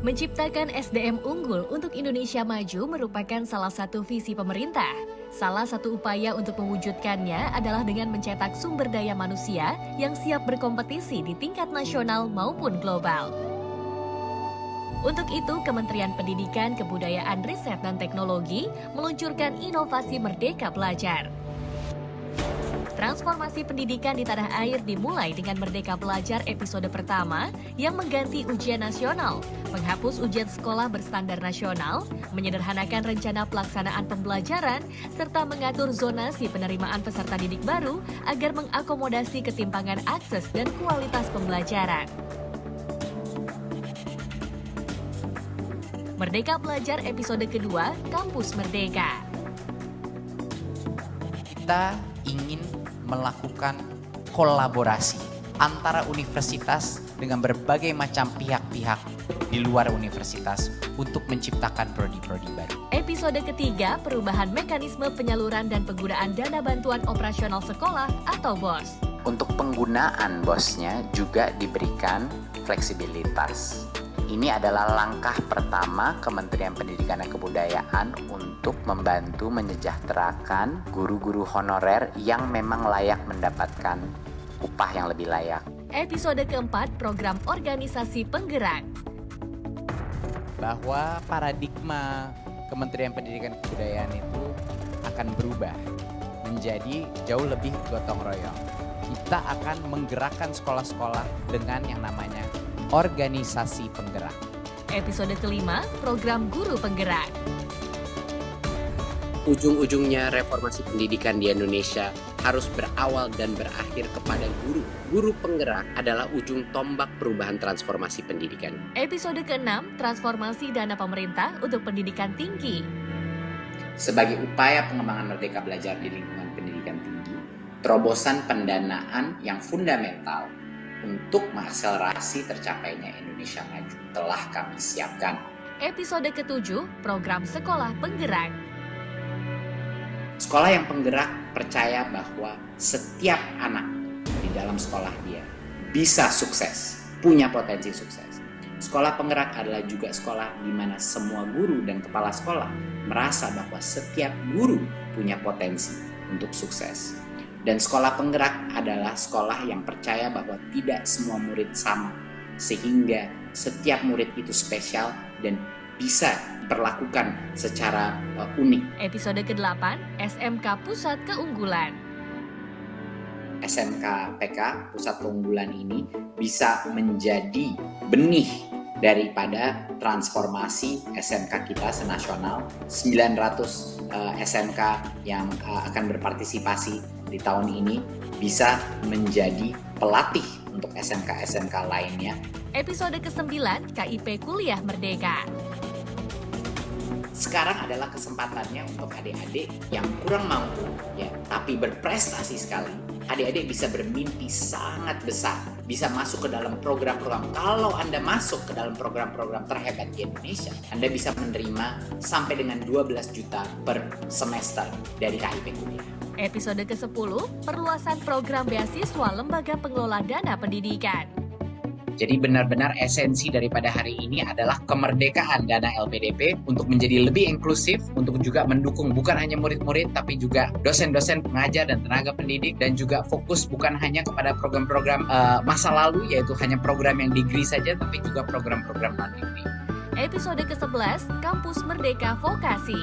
Menciptakan SDM unggul untuk Indonesia maju merupakan salah satu visi pemerintah. Salah satu upaya untuk mewujudkannya adalah dengan mencetak sumber daya manusia yang siap berkompetisi di tingkat nasional maupun global. Untuk itu, Kementerian Pendidikan, Kebudayaan, Riset, dan Teknologi meluncurkan inovasi Merdeka Belajar. Transformasi pendidikan di tanah air dimulai dengan Merdeka Belajar episode pertama yang mengganti ujian nasional, menghapus ujian sekolah berstandar nasional, menyederhanakan rencana pelaksanaan pembelajaran, serta mengatur zonasi penerimaan peserta didik baru agar mengakomodasi ketimpangan akses dan kualitas pembelajaran. Merdeka Belajar episode kedua, Kampus Merdeka. Kita ingin melakukan kolaborasi antara universitas dengan berbagai macam pihak-pihak di luar universitas untuk menciptakan prodi-prodi baru. Episode ketiga, perubahan mekanisme penyaluran dan penggunaan dana bantuan operasional sekolah atau BOS. Untuk penggunaan BOS-nya juga diberikan fleksibilitas. Ini adalah langkah pertama Kementerian Pendidikan dan Kebudayaan untuk membantu menyejahterakan guru-guru honorer yang memang layak mendapatkan upah yang lebih layak. Episode keempat, program organisasi penggerak. Bahwa paradigma Kementerian Pendidikan dan Kebudayaan itu akan berubah menjadi jauh lebih gotong royong. Kita akan menggerakkan sekolah-sekolah dengan yang namanya organisasi penggerak. Episode kelima, program guru penggerak. Ujung-ujungnya reformasi pendidikan di Indonesia harus berawal dan berakhir kepada guru. Guru penggerak adalah ujung tombak perubahan transformasi pendidikan. Episode keenam, transformasi dana pemerintah untuk pendidikan tinggi. Sebagai upaya pengembangan Merdeka Belajar di lingkungan pendidikan tinggi, terobosan pendanaan yang fundamental untuk mengakselerasi tercapainya Indonesia Maju telah kami siapkan. Episode ketujuh, program sekolah penggerak. Sekolah yang penggerak percaya bahwa setiap anak di dalam sekolah dia bisa sukses, punya potensi sukses. Sekolah penggerak adalah juga sekolah di mana semua guru dan kepala sekolah merasa bahwa setiap guru punya potensi untuk sukses. Dan sekolah penggerak adalah sekolah yang percaya bahwa tidak semua murid sama, sehingga setiap murid itu spesial dan bisa diperlakukan secara unik. Episode ke-8, SMK Pusat Keunggulan. SMK PK, Pusat Keunggulan ini bisa menjadi benih daripada transformasi SMK kita senasional. 900 SMK yang akan berpartisipasi di tahun ini bisa menjadi pelatih untuk SMK-SMK lainnya. Episode ke-9, KIP Kuliah Merdeka. Sekarang adalah kesempatannya untuk adik-adik yang kurang mampu, ya, tapi berprestasi sekali. Adik-adik bisa bermimpi sangat besar, bisa masuk ke dalam program-program. Kalau Anda masuk ke dalam program-program terhebat di Indonesia, Anda bisa menerima sampai dengan 12 juta per semester dari KIP Kuliah. Episode ke-10, perluasan program beasiswa Lembaga Pengelola Dana Pendidikan. Jadi benar-benar esensi daripada hari ini adalah kemerdekaan dana LPDP untuk menjadi lebih inklusif, untuk juga mendukung bukan hanya murid-murid tapi juga dosen-dosen pengajar dan tenaga pendidik, dan juga fokus bukan hanya kepada program-program masa lalu, yaitu hanya program yang degree saja, tapi juga program-program non-degree. Episode ke-11, Kampus Merdeka Vokasi.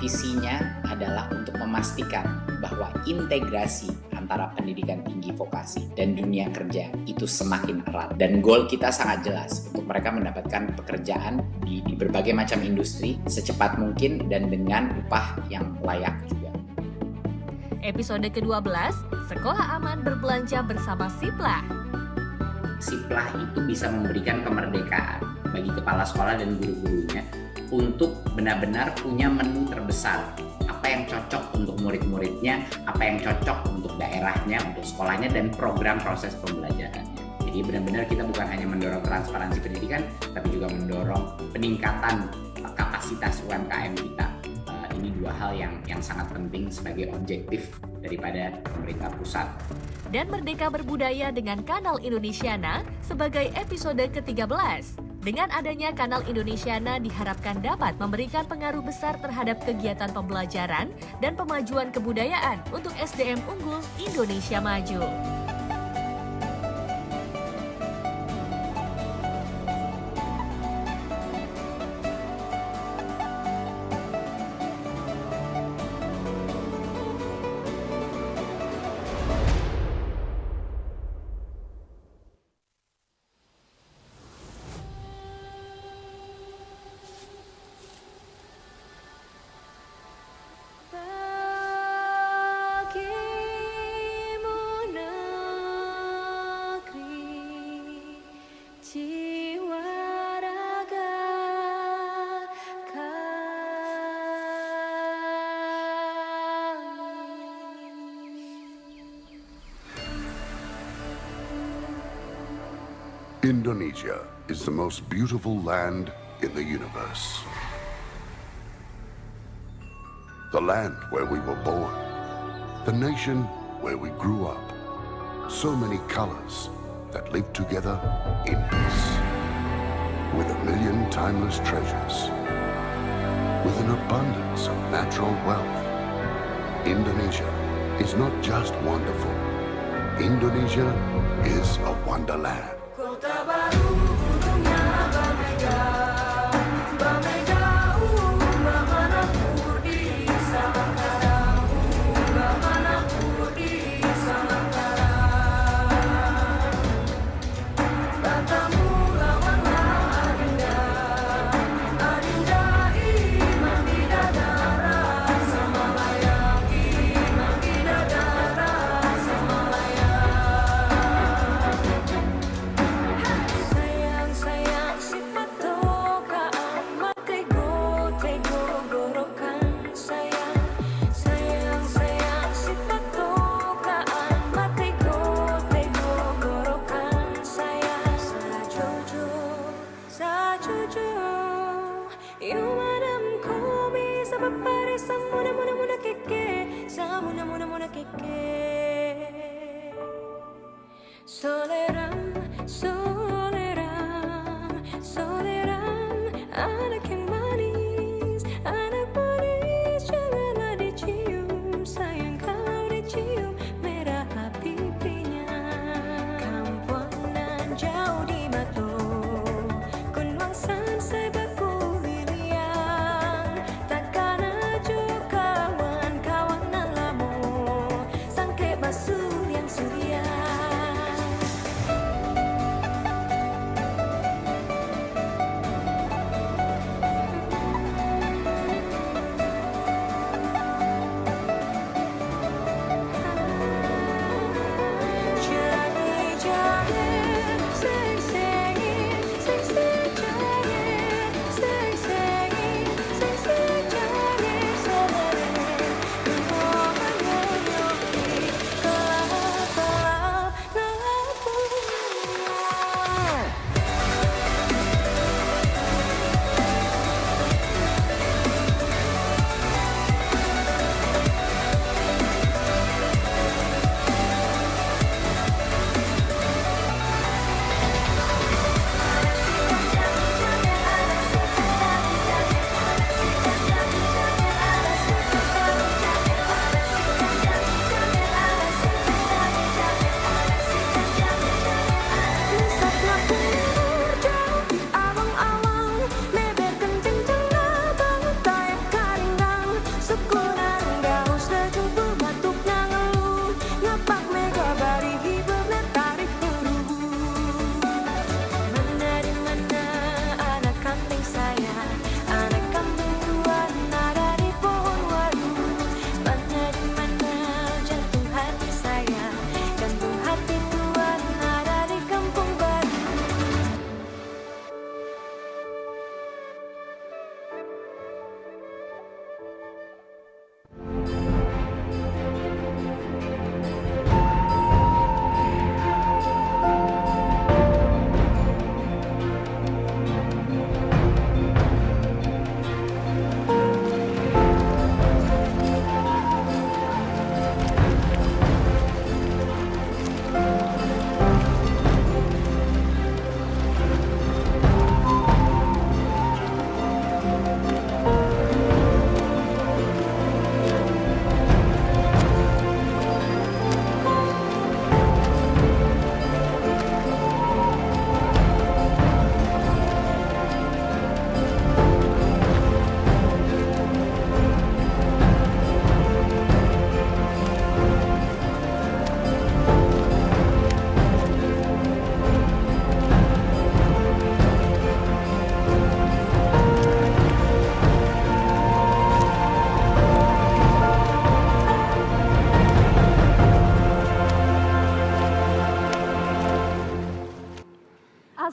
Visinya adalah untuk memastikan bahwa integrasi antara pendidikan tinggi vokasi dan dunia kerja itu semakin erat. Dan goal kita sangat jelas untuk mereka mendapatkan pekerjaan di berbagai macam industri secepat mungkin dan dengan upah yang layak juga. Episode ke-12, Sekolah Aman Berbelanja Bersama Siplah. Siplah itu bisa memberikan kemerdekaan bagi kepala sekolah dan guru-gurunya untuk benar-benar punya menu terbesar. Apa yang cocok untuk murid-muridnya, apa yang cocok untuk daerahnya, untuk sekolahnya, dan program proses pembelajarannya. Jadi benar-benar kita bukan hanya mendorong transparansi pendidikan, tapi juga mendorong peningkatan kapasitas UMKM kita ini dua hal yang sangat penting sebagai objektif daripada pemerintah pusat. Dan Merdeka Berbudaya dengan Kanal Indonesiana sebagai episode ke-13. Dengan adanya Kanal Indonesiana diharapkan dapat memberikan pengaruh besar terhadap kegiatan pembelajaran dan pemajuan kebudayaan untuk SDM unggul Indonesia Maju. Indonesia is the most beautiful land in the universe. The land where we were born, the nation where we grew up. So many colors that live together in peace. With 1,000,000 timeless treasures. With an abundance of natural wealth. Indonesia is not just wonderful. Indonesia is a wonderland. Kota baru gunungnya bermega, bermega bagaimana pur di Samangkara, bagaimana pur di Samangkara. Batamu lawanlah Adinda, Adinda Imam Bidadara, Samalayang Imam Bidadara, Samalayang. Sayang sayang si patokaan matego tego gorokan sayang sayang sayang si patokaan matego tego gorokan sayang sajojo yumadam komi sabapare samuna muna muna keke samuna muna muna keke. Soleram, soleram, soleram, anak yang manis, janganlah dicium, sayang kalau dicium, merahlah pipinya. Kampuangan jauh di Mato, Kunwangsan sebaku liliang, takkan ajo kawan-kawanan lamo, sangke basuh yang surya.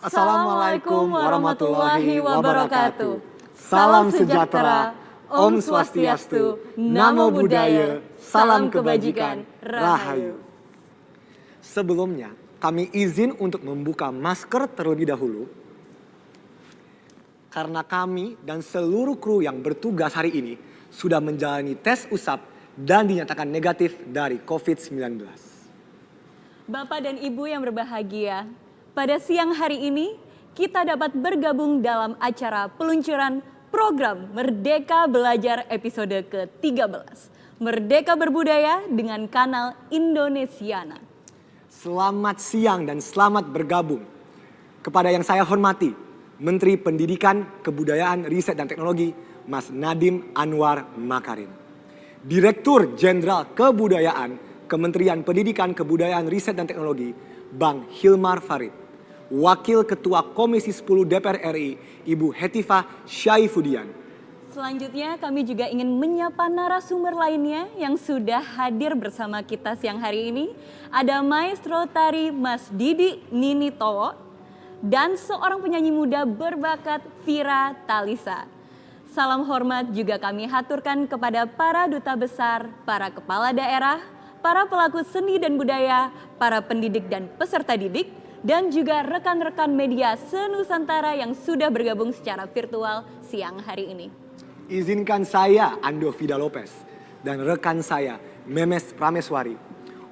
Assalamualaikum warahmatullahi wabarakatuh. Salam sejahtera, Om Swastiastu, Namo Buddhaya, salam kebajikan, Rahayu. Sebelumnya, kami izin untuk membuka masker terlebih dahulu. Karena kami dan seluruh kru yang bertugas hari ini sudah menjalani tes usap dan dinyatakan negatif dari COVID-19. Bapak dan Ibu yang berbahagia, pada siang hari ini kita dapat bergabung dalam acara peluncuran program Merdeka Belajar episode ke-13. Merdeka Berbudaya dengan kanal Indonesiana. Selamat siang dan selamat bergabung. Kepada yang saya hormati, Menteri Pendidikan, Kebudayaan, Riset dan Teknologi, Mas Nadiem Anwar Makarim. Direktur Jenderal Kebudayaan, Kementerian Pendidikan, Kebudayaan, Riset dan Teknologi, Bang Hilmar Farid. Wakil Ketua Komisi 10 DPR RI, Ibu Hetifah Syaifudian. Selanjutnya kami juga ingin menyapa narasumber lainnya yang sudah hadir bersama kita siang hari ini. Ada Maestro Tari Mas Didi Ninitowo dan seorang penyanyi muda berbakat Vira Talisa. Salam hormat juga kami haturkan kepada para duta besar, para kepala daerah, para pelaku seni dan budaya, para pendidik dan peserta didik, dan juga rekan-rekan media se-Nusantara yang sudah bergabung secara virtual siang hari ini. Izinkan saya, Ando Vida Lopez, dan rekan saya, Memes Prameswari,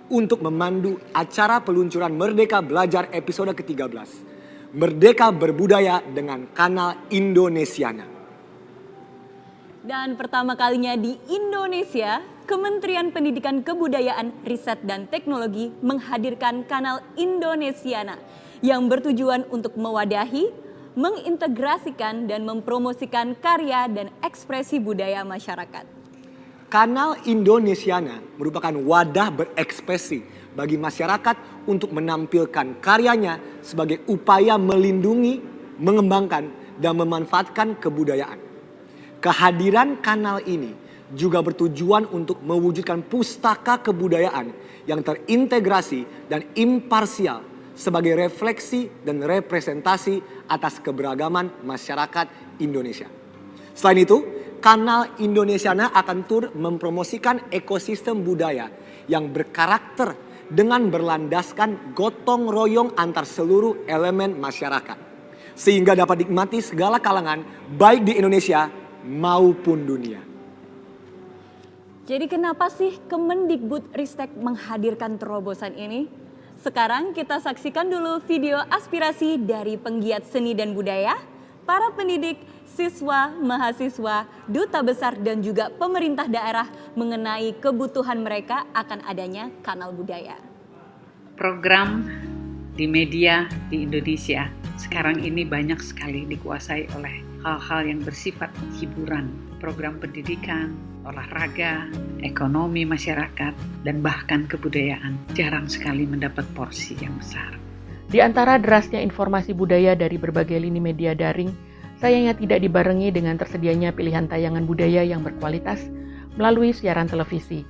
untuk memandu acara peluncuran Merdeka Belajar episode ke-13. Merdeka Berbudaya dengan kanal Indonesiana. Dan pertama kalinya di Indonesia, Kementerian Pendidikan Kebudayaan, Riset dan Teknologi menghadirkan kanal Indonesiana yang bertujuan untuk mewadahi, mengintegrasikan dan mempromosikan karya dan ekspresi budaya masyarakat. Kanal Indonesiana merupakan wadah berekspresi bagi masyarakat untuk menampilkan karyanya sebagai upaya melindungi, mengembangkan, dan memanfaatkan kebudayaan. Kehadiran kanal ini juga bertujuan untuk mewujudkan pustaka kebudayaan yang terintegrasi dan imparsial sebagai refleksi dan representasi atas keberagaman masyarakat Indonesia. Selain itu, kanal Indonesiana akan turut mempromosikan ekosistem budaya yang berkarakter dengan berlandaskan gotong royong antar seluruh elemen masyarakat. Sehingga dapat dinikmati segala kalangan baik di Indonesia maupun dunia. Jadi kenapa sih Kemendikbud Ristek menghadirkan terobosan ini? Sekarang kita saksikan dulu video aspirasi dari penggiat seni dan budaya, para pendidik, siswa, mahasiswa, duta besar dan juga pemerintah daerah mengenai kebutuhan mereka akan adanya kanal budaya. Program di media di Indonesia sekarang ini banyak sekali dikuasai oleh hal-hal yang bersifat hiburan, program pendidikan, olahraga, ekonomi masyarakat, dan bahkan kebudayaan jarang sekali mendapat porsi yang besar. Di antara derasnya informasi budaya dari berbagai lini media daring, sayangnya tidak dibarengi dengan tersedianya pilihan tayangan budaya yang berkualitas melalui siaran televisi.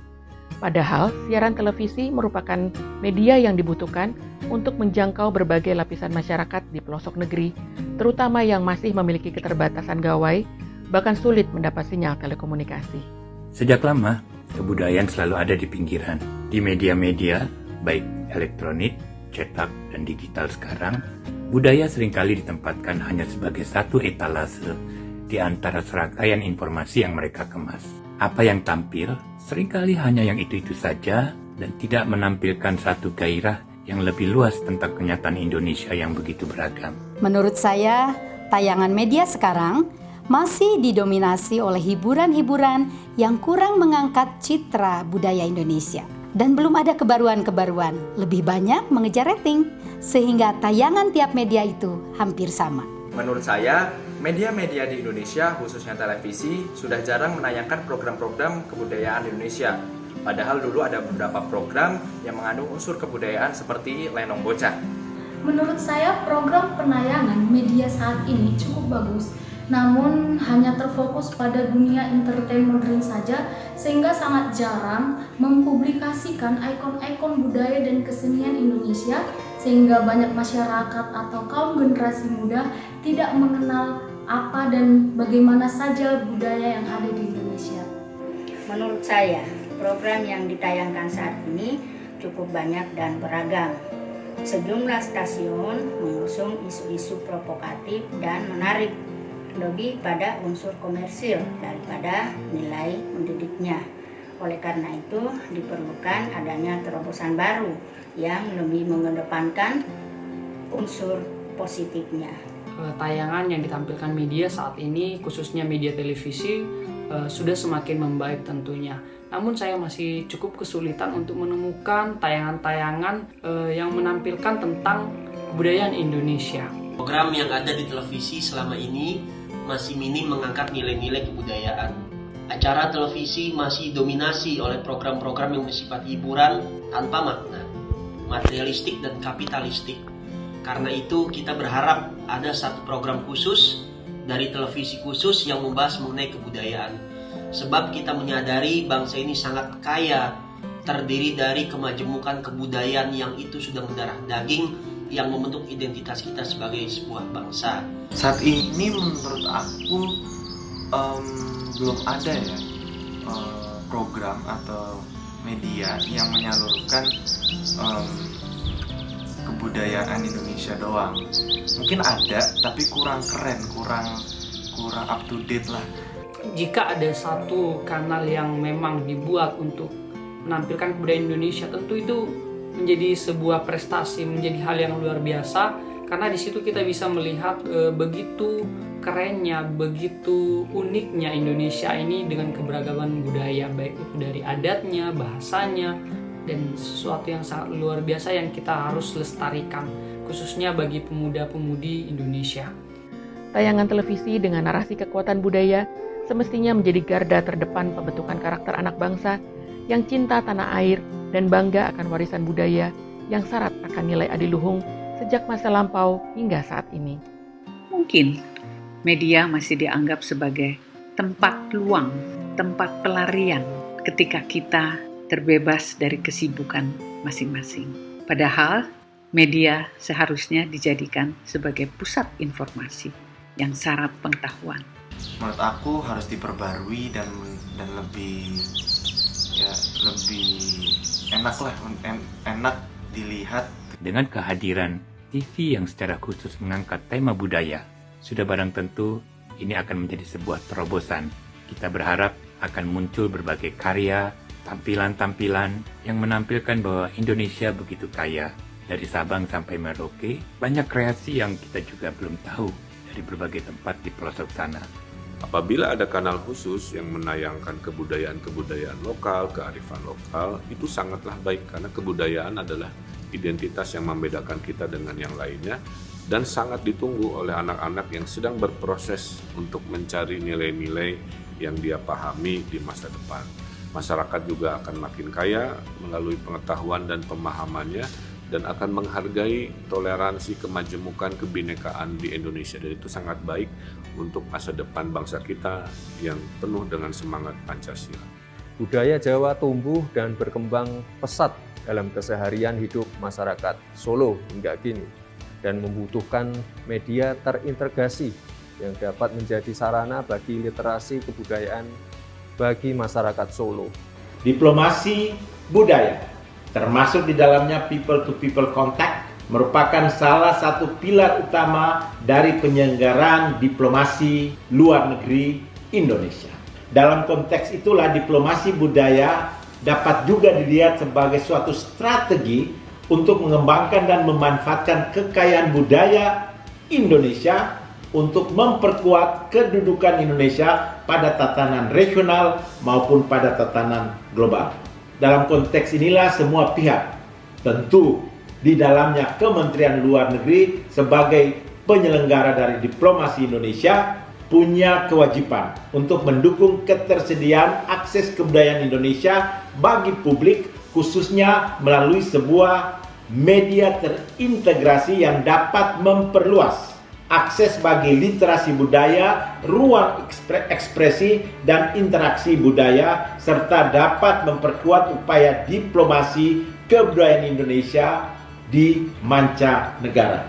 Padahal siaran televisi merupakan media yang dibutuhkan untuk menjangkau berbagai lapisan masyarakat di pelosok negeri, terutama yang masih memiliki keterbatasan gawai, bahkan sulit mendapat sinyal telekomunikasi. Sejak lama, kebudayaan selalu ada di pinggiran. Di media-media, baik elektronik, cetak, dan digital sekarang, budaya seringkali ditempatkan hanya sebagai satu etalase di antara serangkaian informasi yang mereka kemas. Apa yang tampil seringkali hanya yang itu-itu saja dan tidak menampilkan satu gairah yang lebih luas tentang kenyataan Indonesia yang begitu beragam. Menurut saya, tayangan media sekarang masih didominasi oleh hiburan-hiburan yang kurang mengangkat citra budaya Indonesia. Dan belum ada kebaruan-kebaruan, lebih banyak mengejar rating, sehingga tayangan tiap media itu hampir sama. Menurut saya, media-media di Indonesia, khususnya televisi, sudah jarang menayangkan program-program kebudayaan Indonesia. Padahal dulu ada beberapa program yang mengandung unsur kebudayaan seperti Lenong Bocah. Menurut saya, program penayangan media saat ini cukup bagus, namun hanya terfokus pada dunia entertain modern saja, sehingga sangat jarang mempublikasikan ikon-ikon budaya dan kesenian Indonesia sehingga banyak masyarakat atau kaum generasi muda tidak mengenal apa dan bagaimana saja budaya yang ada di Indonesia. Menurut saya, program yang ditayangkan saat ini cukup banyak dan beragam. Sejumlah stasiun mengusung isu-isu provokatif dan menarik, lebih pada unsur komersil daripada nilai mendidiknya. Oleh karena itu, diperlukan adanya terobosan baru yang lebih mengedepankan unsur positifnya. Tayangan yang ditampilkan media saat ini, khususnya media televisi, sudah semakin membaik tentunya. Namun saya masih cukup kesulitan untuk menemukan tayangan-tayangan yang menampilkan tentang kebudayaan Indonesia. Program yang ada di televisi selama ini masih minim mengangkat nilai-nilai kebudayaan. Acara televisi masih dominasi oleh program-program yang bersifat hiburan tanpa makna, materialistik dan kapitalistik. Karena itu kita berharap ada satu program khusus dari televisi khusus yang membahas mengenai kebudayaan. Sebab kita menyadari bangsa ini sangat kaya, terdiri dari kemajemukan kebudayaan yang itu sudah mendarah daging yang membentuk identitas kita sebagai sebuah bangsa. Saat ini menurut aku belum ada ya program atau media yang menyalurkan kebudayaan Indonesia doang. Mungkin ada, tapi kurang keren, kurang up to date lah. Jika ada satu kanal yang memang dibuat untuk menampilkan kebudayaan Indonesia, tentu itu menjadi sebuah prestasi, menjadi hal yang luar biasa, karena di situ kita bisa melihat begitu kerennya, begitu uniknya Indonesia ini dengan keberagaman budaya, baik itu dari adatnya, bahasanya, dan sesuatu yang sangat luar biasa yang kita harus lestarikan, khususnya bagi pemuda-pemudi Indonesia. Tayangan televisi dengan narasi kekuatan budaya semestinya menjadi garda terdepan pembentukan karakter anak bangsa yang cinta tanah air dan bangga akan warisan budaya yang syarat akan nilai adiluhung sejak masa lampau hingga saat ini. Mungkin media masih dianggap sebagai tempat luang, tempat pelarian ketika kita terbebas dari kesibukan masing-masing. Padahal media seharusnya dijadikan sebagai pusat informasi yang syarat pengetahuan. Menurut aku harus diperbarui dan lebih enak lah, enak dilihat. Dengan kehadiran TV yang secara khusus mengangkat tema budaya, sudah barang tentu ini akan menjadi sebuah terobosan. Kita berharap akan muncul berbagai karya, tampilan-tampilan yang menampilkan bahwa Indonesia begitu kaya. Dari Sabang sampai Merauke, banyak kreasi yang kita juga belum tahu dari berbagai tempat di pelosok sana. Apabila ada kanal khusus yang menayangkan kebudayaan-kebudayaan lokal, kearifan lokal, itu sangatlah baik karena kebudayaan adalah identitas yang membedakan kita dengan yang lainnya dan sangat ditunggu oleh anak-anak yang sedang berproses untuk mencari nilai-nilai yang dia pahami di masa depan. Masyarakat juga akan makin kaya melalui pengetahuan dan pemahamannya dan akan menghargai toleransi, kemajemukan, kebinekaan di Indonesia. Dan itu sangat baik untuk masa depan bangsa kita yang penuh dengan semangat Pancasila. Budaya Jawa tumbuh dan berkembang pesat dalam keseharian hidup masyarakat Solo hingga kini dan membutuhkan media terintegrasi yang dapat menjadi sarana bagi literasi kebudayaan bagi masyarakat Solo. Diplomasi budaya, termasuk di dalamnya people-to-people contact, merupakan salah satu pilar utama dari penyelenggaraan diplomasi luar negeri Indonesia. Dalam konteks itulah diplomasi budaya dapat juga dilihat sebagai suatu strategi untuk mengembangkan dan memanfaatkan kekayaan budaya Indonesia untuk memperkuat kedudukan Indonesia pada tatanan regional maupun pada tatanan global. Dalam konteks inilah semua pihak, tentu di dalamnya Kementerian Luar Negeri sebagai penyelenggara dari diplomasi Indonesia, punya kewajiban untuk mendukung ketersediaan akses kebudayaan Indonesia bagi publik, khususnya melalui sebuah media terintegrasi yang dapat memperluas akses bagi literasi budaya, ruang ekspresi dan interaksi budaya, serta dapat memperkuat upaya diplomasi kebudayaan Indonesia di mancanegara.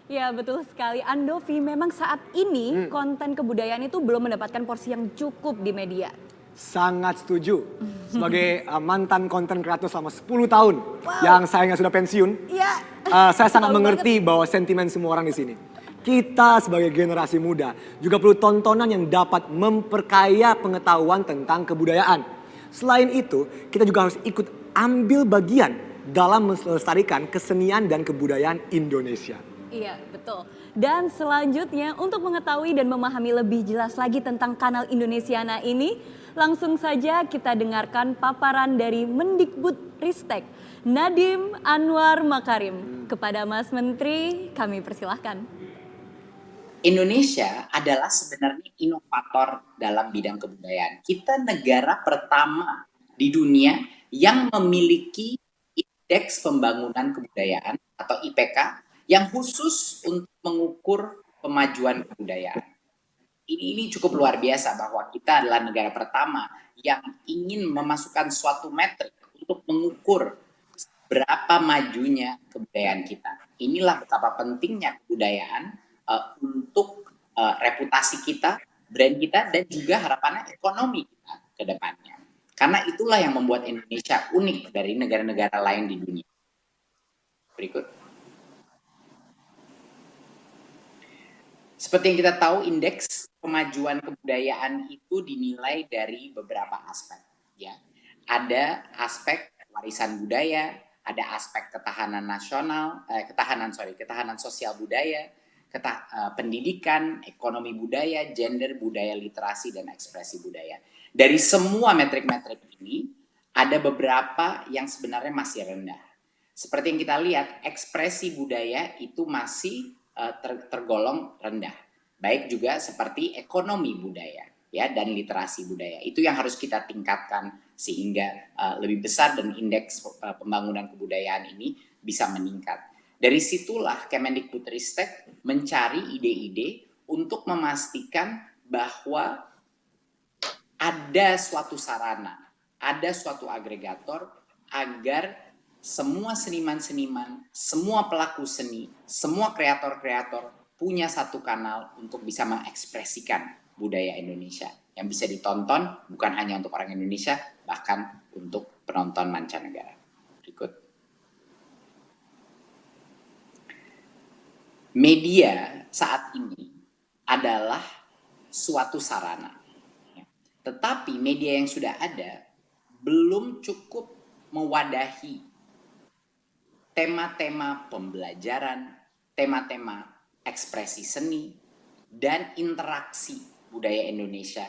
Ya betul sekali, Andovi, memang saat ini konten kebudayaan itu belum mendapatkan porsi yang cukup di media. Sangat setuju. Sebagai mantan konten kreator selama 10 tahun yang sayangnya sudah pensiun, saya sangat mengerti bahwa sentimen semua orang di sini. Kita sebagai generasi muda juga perlu tontonan yang dapat memperkaya pengetahuan tentang kebudayaan. Selain itu, kita juga harus ikut ambil bagian dalam melestarikan kesenian dan kebudayaan Indonesia. Iya, betul. Dan selanjutnya untuk mengetahui dan memahami lebih jelas lagi tentang Kanal Indonesiana ini, langsung saja kita dengarkan paparan dari Mendikbudristek, Nadiem Anwar Makarim. Kepada Mas Menteri, kami persilahkan. Indonesia adalah sebenarnya inovator dalam bidang kebudayaan. Kita negara pertama di dunia yang memiliki Indeks Pembangunan Kebudayaan atau IPK yang khusus untuk mengukur kemajuan kebudayaan. Ini cukup luar biasa bahwa kita adalah negara pertama yang ingin memasukkan suatu metrik untuk mengukur berapa majunya kebudayaan kita. Inilah betapa pentingnya kebudayaan untuk reputasi kita, brand kita, dan juga harapannya ekonomi kita ke depannya. Karena itulah yang membuat Indonesia unik dari negara-negara lain di dunia. Berikut. Seperti yang kita tahu, indeks kemajuan kebudayaan itu dinilai dari beberapa aspek. Ya, ada aspek warisan budaya, ada aspek ketahanan nasional, ketahanan sosial budaya, pendidikan, ekonomi budaya, gender, budaya, literasi, dan ekspresi budaya. Dari semua metrik-metrik ini, ada beberapa yang sebenarnya masih rendah. Seperti yang kita lihat, ekspresi budaya itu masih tergolong rendah. Baik juga seperti ekonomi budaya, ya, dan literasi budaya. Itu yang harus kita tingkatkan sehingga lebih besar dan indeks pembangunan kebudayaan ini bisa meningkat. Dari situlah Kemendikbudristek mencari ide-ide untuk memastikan bahwa ada suatu sarana, ada suatu agregator agar semua seniman-seniman, semua pelaku seni, semua kreator-kreator punya satu kanal untuk bisa mengekspresikan budaya Indonesia yang bisa ditonton bukan hanya untuk orang Indonesia, bahkan untuk penonton mancanegara. Berikut. Media saat ini adalah suatu sarana. Tetapi media yang sudah ada belum cukup mewadahi tema-tema pembelajaran, tema-tema ekspresi seni, dan interaksi budaya Indonesia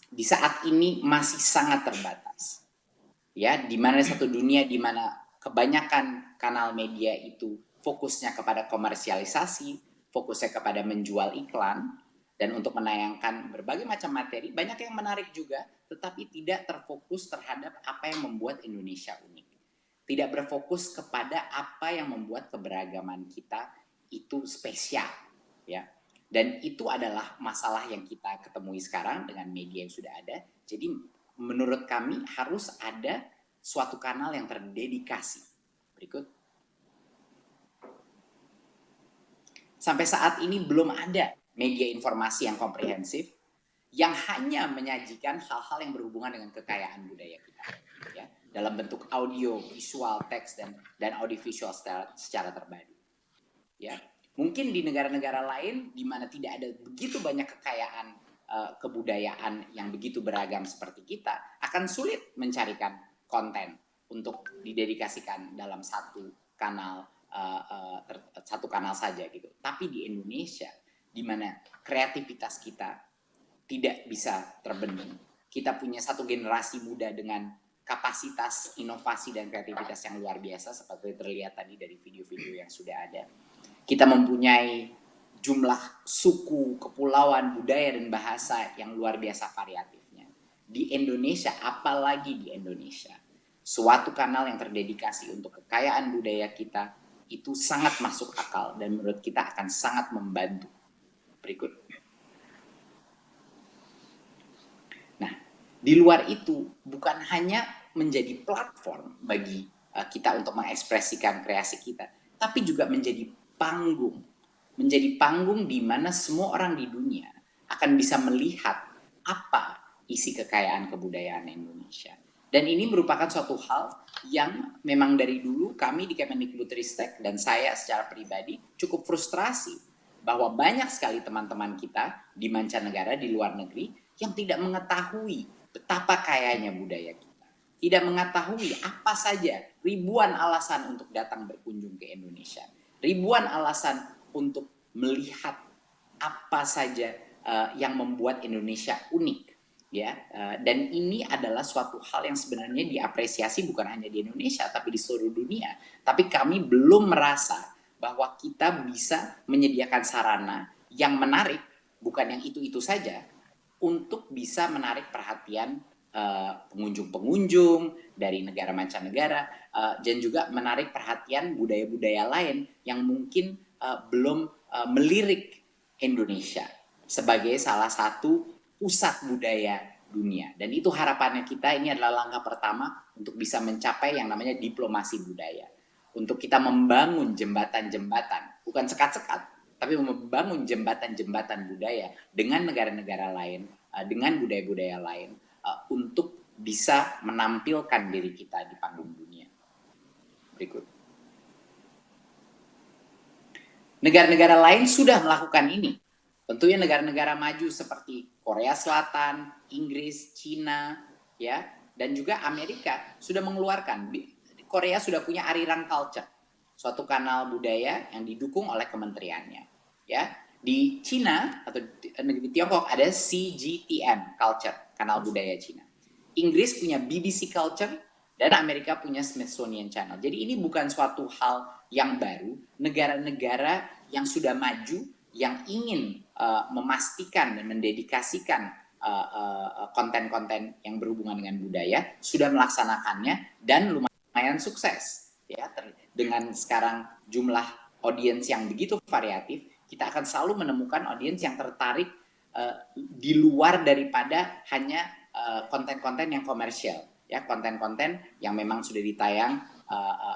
di saat ini masih sangat terbatas. Ya, di mana satu dunia di mana kebanyakan kanal media itu fokusnya kepada komersialisasi, fokusnya kepada menjual iklan, dan untuk menayangkan berbagai macam materi, banyak yang menarik juga, tetapi tidak terfokus terhadap apa yang membuat Indonesia unik. Tidak berfokus kepada apa yang membuat keberagaman kita itu spesial, ya. Dan itu adalah masalah yang kita ketemui sekarang dengan media yang sudah ada. Jadi menurut kami harus ada suatu kanal yang terdedikasi. Berikut. Sampai saat ini belum ada media informasi yang komprehensif yang hanya menyajikan hal-hal yang berhubungan dengan kekayaan budaya kita, ya, dalam bentuk audio, visual, teks, dan audiovisual secara terpadu. Ya, mungkin di negara-negara lain di mana tidak ada begitu banyak kekayaan kebudayaan yang begitu beragam seperti kita, akan sulit mencarikan konten untuk didedikasikan dalam satu kanal saja gitu. Tapi di Indonesia, di mana kreativitas kita tidak bisa terbendung, kita punya satu generasi muda dengan kapasitas inovasi dan kreativitas yang luar biasa seperti terlihat tadi dari video-video yang sudah ada. Kita mempunyai jumlah suku, kepulauan, budaya, dan bahasa yang luar biasa variatifnya. Di Indonesia, apalagi di Indonesia, suatu kanal yang terdedikasi untuk kekayaan budaya kita itu sangat masuk akal dan menurut kita akan sangat membantu. Berikut. Nah, di luar itu bukan hanya menjadi platform bagi kita untuk mengekspresikan kreasi kita, tapi juga menjadi panggung di mana semua orang di dunia akan bisa melihat apa isi kekayaan kebudayaan Indonesia. Dan ini merupakan suatu hal yang memang dari dulu kami di Kemendikbudristek dan saya secara pribadi cukup frustrasi bahwa banyak sekali teman-teman kita di mancanegara, di luar negeri yang tidak mengetahui betapa kayanya budaya kita. Tidak mengetahui apa saja ribuan alasan untuk datang berkunjung ke Indonesia. Ribuan alasan untuk melihat apa saja yang membuat Indonesia unik. Ya, dan ini adalah suatu hal yang sebenarnya diapresiasi bukan hanya di Indonesia tapi di seluruh dunia. Tapi kami belum merasa bahwa kita bisa menyediakan sarana yang menarik, bukan yang itu-itu saja, untuk bisa menarik perhatian pengunjung-pengunjung dari negara mancanegara dan juga menarik perhatian budaya-budaya lain yang mungkin belum melirik Indonesia sebagai salah satu pusat budaya dunia. Dan itu harapannya kita, ini adalah langkah pertama untuk bisa mencapai yang namanya diplomasi budaya. Untuk kita membangun jembatan-jembatan, bukan sekat-sekat, tapi membangun jembatan-jembatan budaya dengan negara-negara lain, dengan budaya-budaya lain, untuk bisa menampilkan diri kita di panggung dunia. Berikut. Negara-negara lain sudah melakukan ini. Tentunya negara-negara maju seperti Korea Selatan, Inggris, Cina, ya, dan juga Amerika sudah mengeluarkan. Korea sudah punya Arirang Culture, suatu kanal budaya yang didukung oleh kementeriannya. Ya, di Cina atau di Tiongkok ada CGTN Culture, kanal budaya Cina. Inggris punya BBC Culture dan Amerika punya Smithsonian Channel. Jadi ini bukan suatu hal yang baru. Negara-negara yang sudah maju yang ingin memastikan dan mendedikasikan konten-konten yang berhubungan dengan budaya sudah melaksanakannya dan lumayan sukses. Ya, dengan sekarang jumlah audiens yang begitu variatif, kita akan selalu menemukan audiens yang tertarik di luar daripada hanya konten-konten yang komersial, ya, konten-konten yang memang sudah ditayang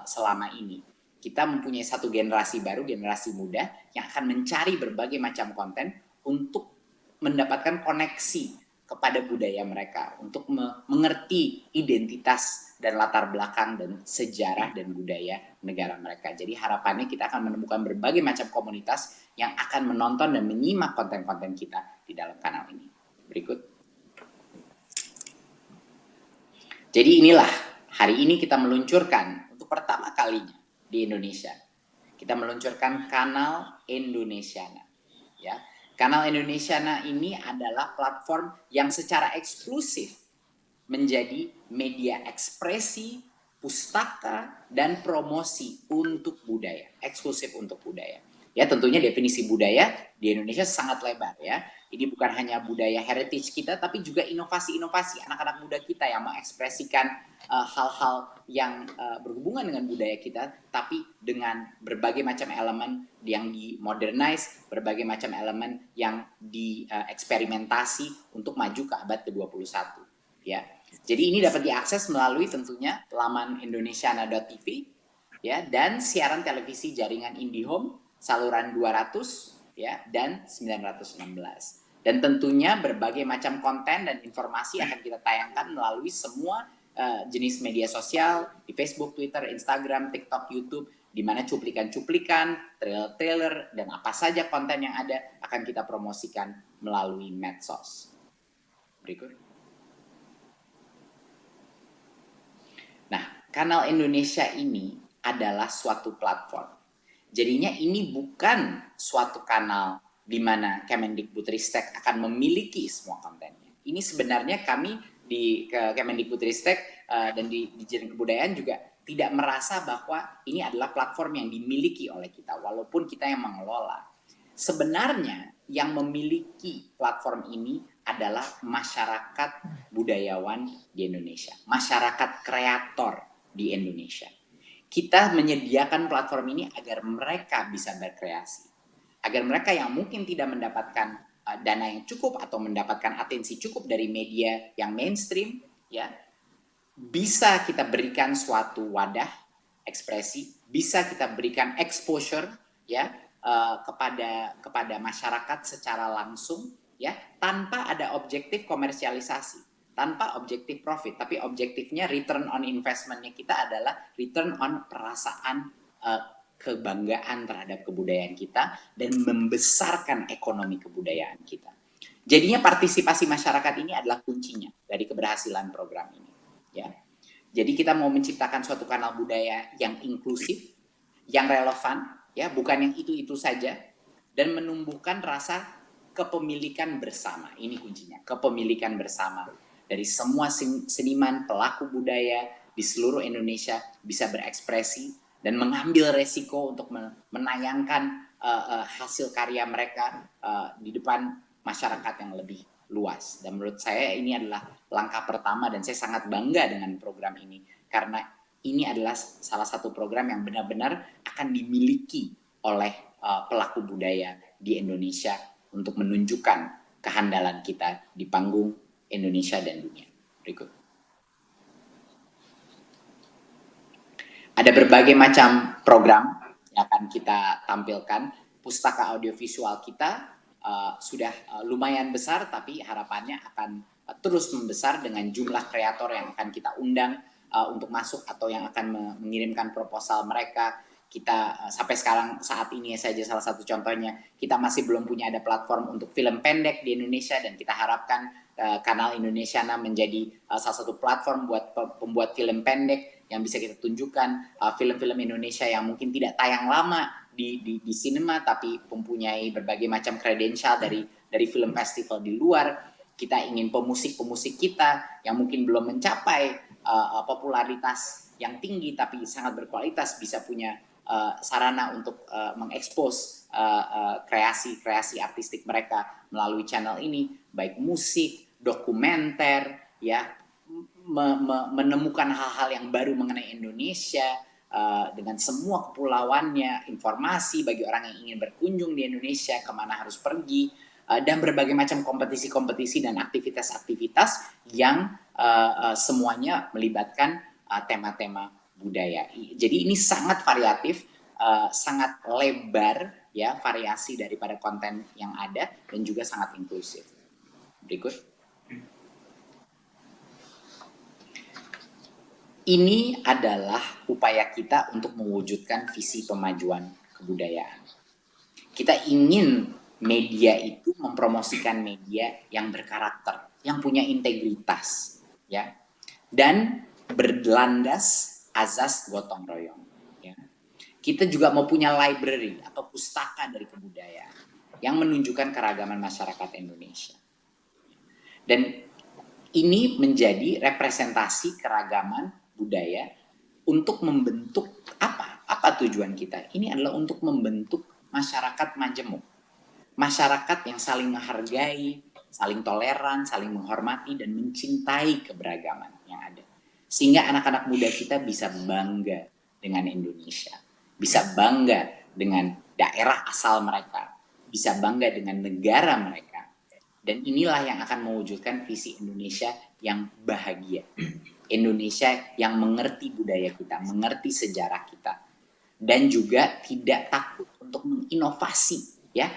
selama ini. Kita mempunyai satu generasi baru, generasi muda yang akan mencari berbagai macam konten untuk mendapatkan koneksi kepada budaya mereka, untuk mengerti identitas dan latar belakang dan sejarah dan budaya negara mereka. Jadi harapannya kita akan menemukan berbagai macam komunitas yang akan menonton dan menyimak konten-konten kita di dalam kanal ini. Berikut. Jadi inilah, hari ini kita meluncurkan untuk pertama kalinya di Indonesia. Kita meluncurkan kanal Indonesiana. Ya. Kanal Indonesiana ini adalah platform yang secara eksklusif menjadi media ekspresi, pustaka, dan promosi untuk budaya. Eksklusif untuk budaya. Ya, tentunya definisi budaya di Indonesia sangat lebar, ya. Ini bukan hanya budaya heritage kita, tapi juga inovasi-inovasi anak-anak muda kita yang mengekspresikan hal-hal yang berhubungan dengan budaya kita, tapi dengan berbagai macam elemen yang di-modernize, berbagai macam elemen yang dieksperimentasi untuk maju ke abad ke-21. Ya. Jadi ini dapat diakses melalui tentunya laman indonesiana.tv, ya, dan siaran televisi jaringan IndiHome saluran 200, ya, dan 916. Dan tentunya berbagai macam konten dan informasi akan kita tayangkan melalui semua jenis media sosial di Facebook, Twitter, Instagram, TikTok, YouTube, di mana cuplikan-cuplikan, trailer-trailer, dan apa saja konten yang ada akan kita promosikan melalui medsos. Berikut. Nah, kanal Indonesia ini adalah suatu platform. Jadinya ini bukan suatu kanal di mana Kemendikbudristek akan memiliki semua kontennya. Ini sebenarnya kami di Kemendikbudristek dan di Dirjen Kebudayaan juga tidak merasa bahwa ini adalah platform yang dimiliki oleh kita, walaupun kita yang mengelola. Sebenarnya yang memiliki platform ini adalah masyarakat budayawan di Indonesia, masyarakat kreator di Indonesia. Kita menyediakan platform ini agar mereka bisa berkreasi, agar mereka yang mungkin tidak mendapatkan dana yang cukup atau mendapatkan atensi cukup dari media yang mainstream, ya, bisa kita berikan suatu wadah ekspresi, bisa kita berikan exposure ya kepada masyarakat secara langsung ya, tanpa ada objektif komersialisasi, tanpa objektif profit, tapi objektifnya return on investment-nya kita adalah return on perasaan kebanggaan terhadap kebudayaan kita dan membesarkan ekonomi kebudayaan kita. Jadinya partisipasi masyarakat ini adalah kuncinya dari keberhasilan program ini ya. Jadi kita mau menciptakan suatu kanal budaya yang inklusif, yang relevan ya, bukan yang itu-itu saja, dan menumbuhkan rasa kepemilikan bersama. Ini kuncinya, kepemilikan bersama. Dari semua seniman, pelaku budaya di seluruh Indonesia bisa berekspresi dan mengambil resiko untuk menayangkan hasil karya mereka di depan masyarakat yang lebih luas. Dan menurut saya ini adalah langkah pertama dan saya sangat bangga dengan program ini. Karena ini adalah salah satu program yang benar-benar akan dimiliki oleh pelaku budaya di Indonesia untuk menunjukkan kehandalan kita di panggung Indonesia dan dunia. Berikut. Ada berbagai macam program yang akan kita tampilkan. Pustaka audiovisual kita sudah lumayan besar, tapi harapannya akan terus membesar dengan jumlah kreator yang akan kita undang untuk masuk atau yang akan mengirimkan proposal mereka. Kita sampai sekarang saat ini saja salah satu contohnya, kita masih belum punya ada platform untuk film pendek di Indonesia, dan kita harapkan kanal Indonesiana menjadi salah satu platform buat pembuat film pendek yang bisa kita tunjukkan film-film Indonesia yang mungkin tidak tayang lama di sinema, tapi mempunyai berbagai macam kredensial dari film festival di luar. Kita ingin pemusik-pemusik kita yang mungkin belum mencapai popularitas yang tinggi tapi sangat berkualitas bisa punya sarana untuk mengekspos kreasi-kreasi artistik mereka melalui channel ini, baik musik, dokumenter, ya, menemukan hal-hal yang baru mengenai Indonesia dengan semua kepulauannya, informasi bagi orang yang ingin berkunjung di Indonesia, kemana harus pergi, dan berbagai macam kompetisi-kompetisi dan aktivitas-aktivitas yang semuanya melibatkan tema-tema budaya. Jadi ini sangat variatif, sangat lebar ya variasi daripada konten yang ada, dan juga sangat inklusif. Berikut. Ini adalah upaya kita untuk mewujudkan visi pemajuan kebudayaan. Kita ingin media itu mempromosikan media yang berkarakter, yang punya integritas, ya, dan berlandas azas gotong royong. Ya. Kita juga mau punya library atau pustaka dari kebudayaan yang menunjukkan keragaman masyarakat Indonesia. Dan ini menjadi representasi keragaman budaya untuk membentuk apa tujuan kita? Ini adalah untuk membentuk masyarakat majemuk. Masyarakat yang saling menghargai, saling toleran, saling menghormati, dan mencintai keberagaman yang ada. Sehingga anak-anak muda kita bisa bangga dengan Indonesia. Bisa bangga dengan daerah asal mereka. Bisa bangga dengan negara mereka. Dan inilah yang akan mewujudkan visi Indonesia yang bahagia. Indonesia yang mengerti budaya kita, mengerti sejarah kita, dan juga tidak takut untuk menginovasi ya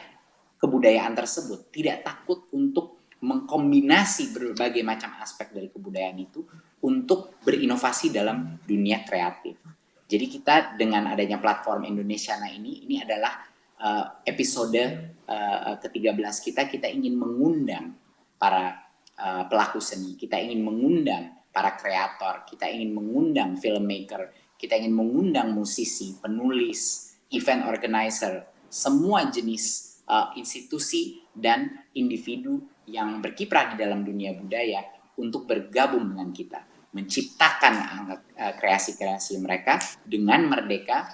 kebudayaan tersebut, tidak takut untuk mengkombinasi berbagai macam aspek dari kebudayaan itu untuk berinovasi dalam dunia kreatif. Jadi kita dengan adanya platform Indonesiana ini adalah episode ke-13 kita ingin mengundang para pelaku seni, kita ingin mengundang para kreator, kita ingin mengundang filmmaker, kita ingin mengundang musisi, penulis, event organizer, semua jenis institusi dan individu yang berkiprah di dalam dunia budaya untuk bergabung dengan kita, menciptakan kreasi-kreasi mereka dengan merdeka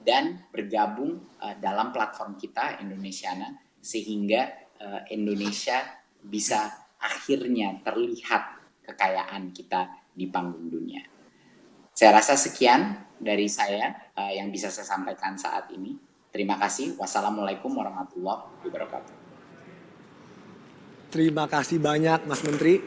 dan bergabung dalam platform kita Indonesiana, sehingga Indonesia bisa akhirnya terlihat kekayaan kita di panggung dunia. Saya rasa sekian dari saya yang bisa saya sampaikan saat ini. Terima kasih. Wassalamualaikum warahmatullahi wabarakatuh. Terima kasih banyak Mas Menteri.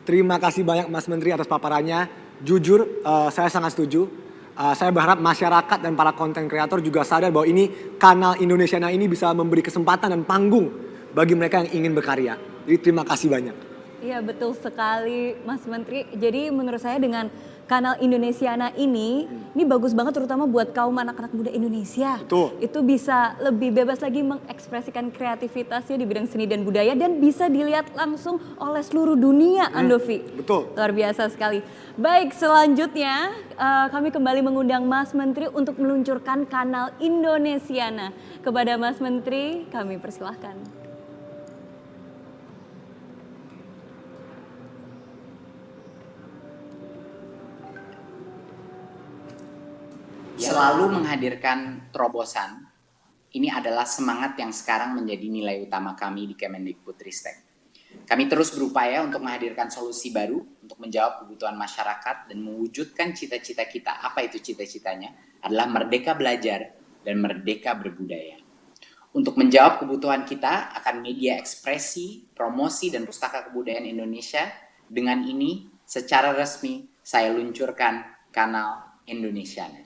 Terima kasih banyak Mas Menteri atas paparannya. Jujur, saya sangat setuju. Saya berharap masyarakat dan para konten kreator juga sadar bahwa ini kanal Indonesiana ini bisa memberi kesempatan dan panggung bagi mereka yang ingin berkarya. Jadi terima kasih banyak. Iya betul sekali Mas Menteri. Jadi menurut saya dengan kanal Indonesiana ini bagus banget terutama buat kaum anak-anak muda Indonesia. Betul. Itu bisa lebih bebas lagi mengekspresikan kreativitasnya di bidang seni dan budaya dan bisa dilihat langsung oleh seluruh dunia, Andovi. Betul. Luar biasa sekali. Baik, selanjutnya kami kembali mengundang Mas Menteri untuk meluncurkan kanal Indonesiana. Kepada Mas Menteri, kami persilahkan. Selalu menghadirkan terobosan, ini adalah semangat yang sekarang menjadi nilai utama kami di Kemendikbudristek. Kami terus berupaya untuk menghadirkan solusi baru untuk menjawab kebutuhan masyarakat dan mewujudkan cita-cita kita. Apa itu cita-citanya? Adalah merdeka belajar dan merdeka berbudaya. Untuk menjawab kebutuhan kita akan media ekspresi, promosi, dan pustaka kebudayaan Indonesia. Dengan ini, secara resmi saya luncurkan kanal Indonesiana.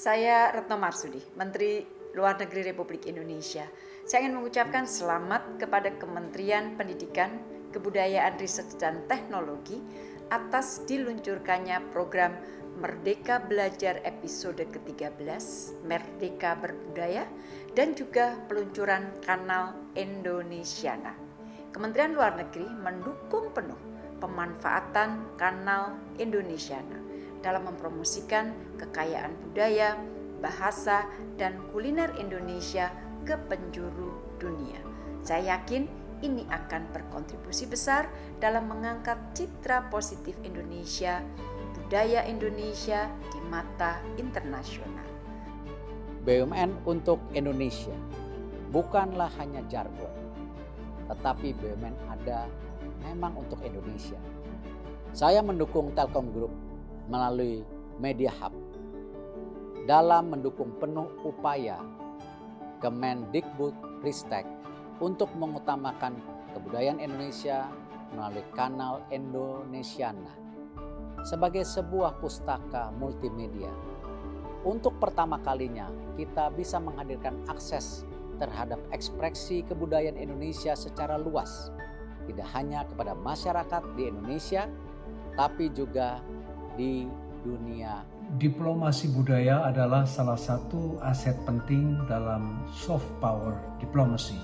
Saya Retno Marsudi, Menteri Luar Negeri Republik Indonesia. Saya ingin mengucapkan selamat kepada Kementerian Pendidikan, Kebudayaan, Riset, dan Teknologi atas diluncurkannya program Merdeka Belajar episode ke-13, Merdeka Berbudaya, dan juga peluncuran kanal Indonesiana. Kementerian Luar Negeri mendukung penuh pemanfaatan kanal Indonesiana dalam mempromosikan kekayaan budaya, bahasa, dan kuliner Indonesia ke penjuru dunia. Saya yakin ini akan berkontribusi besar dalam mengangkat citra positif Indonesia, budaya Indonesia di mata internasional. BUMN untuk Indonesia bukanlah hanya jargon, tetapi BUMN ada memang untuk Indonesia. Saya mendukung Telkom Group melalui Media Hub dalam mendukung penuh upaya Kemendikbudristek untuk mengutamakan kebudayaan Indonesia melalui kanal Indonesiana sebagai sebuah pustaka multimedia. Untuk pertama kalinya kita bisa menghadirkan akses terhadap ekspresi kebudayaan Indonesia secara luas, tidak hanya kepada masyarakat di Indonesia, tapi juga di dunia. Diplomasi budaya adalah salah satu aset penting dalam soft power diplomasi.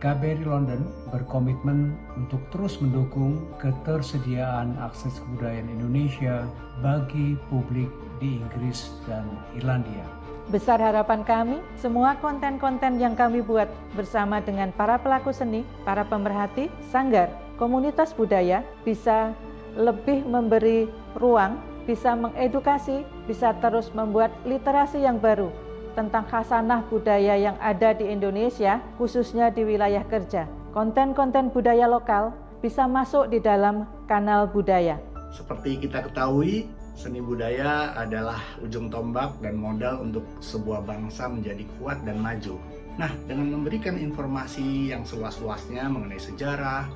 KBRI London berkomitmen untuk terus mendukung ketersediaan akses kebudayaan Indonesia bagi publik di Inggris dan Irlandia. Besar harapan kami, semua konten-konten yang kami buat bersama dengan para pelaku seni, para pemerhati, sanggar, komunitas budaya bisa lebih memberi ruang, bisa mengedukasi, bisa terus membuat literasi yang baru tentang khasanah budaya yang ada di Indonesia, khususnya di wilayah kerja. Konten-konten budaya lokal bisa masuk di dalam kanal budaya. Seperti kita ketahui, seni budaya adalah ujung tombak dan modal untuk sebuah bangsa menjadi kuat dan maju. Nah, dengan memberikan informasi yang seluas-luasnya mengenai sejarah,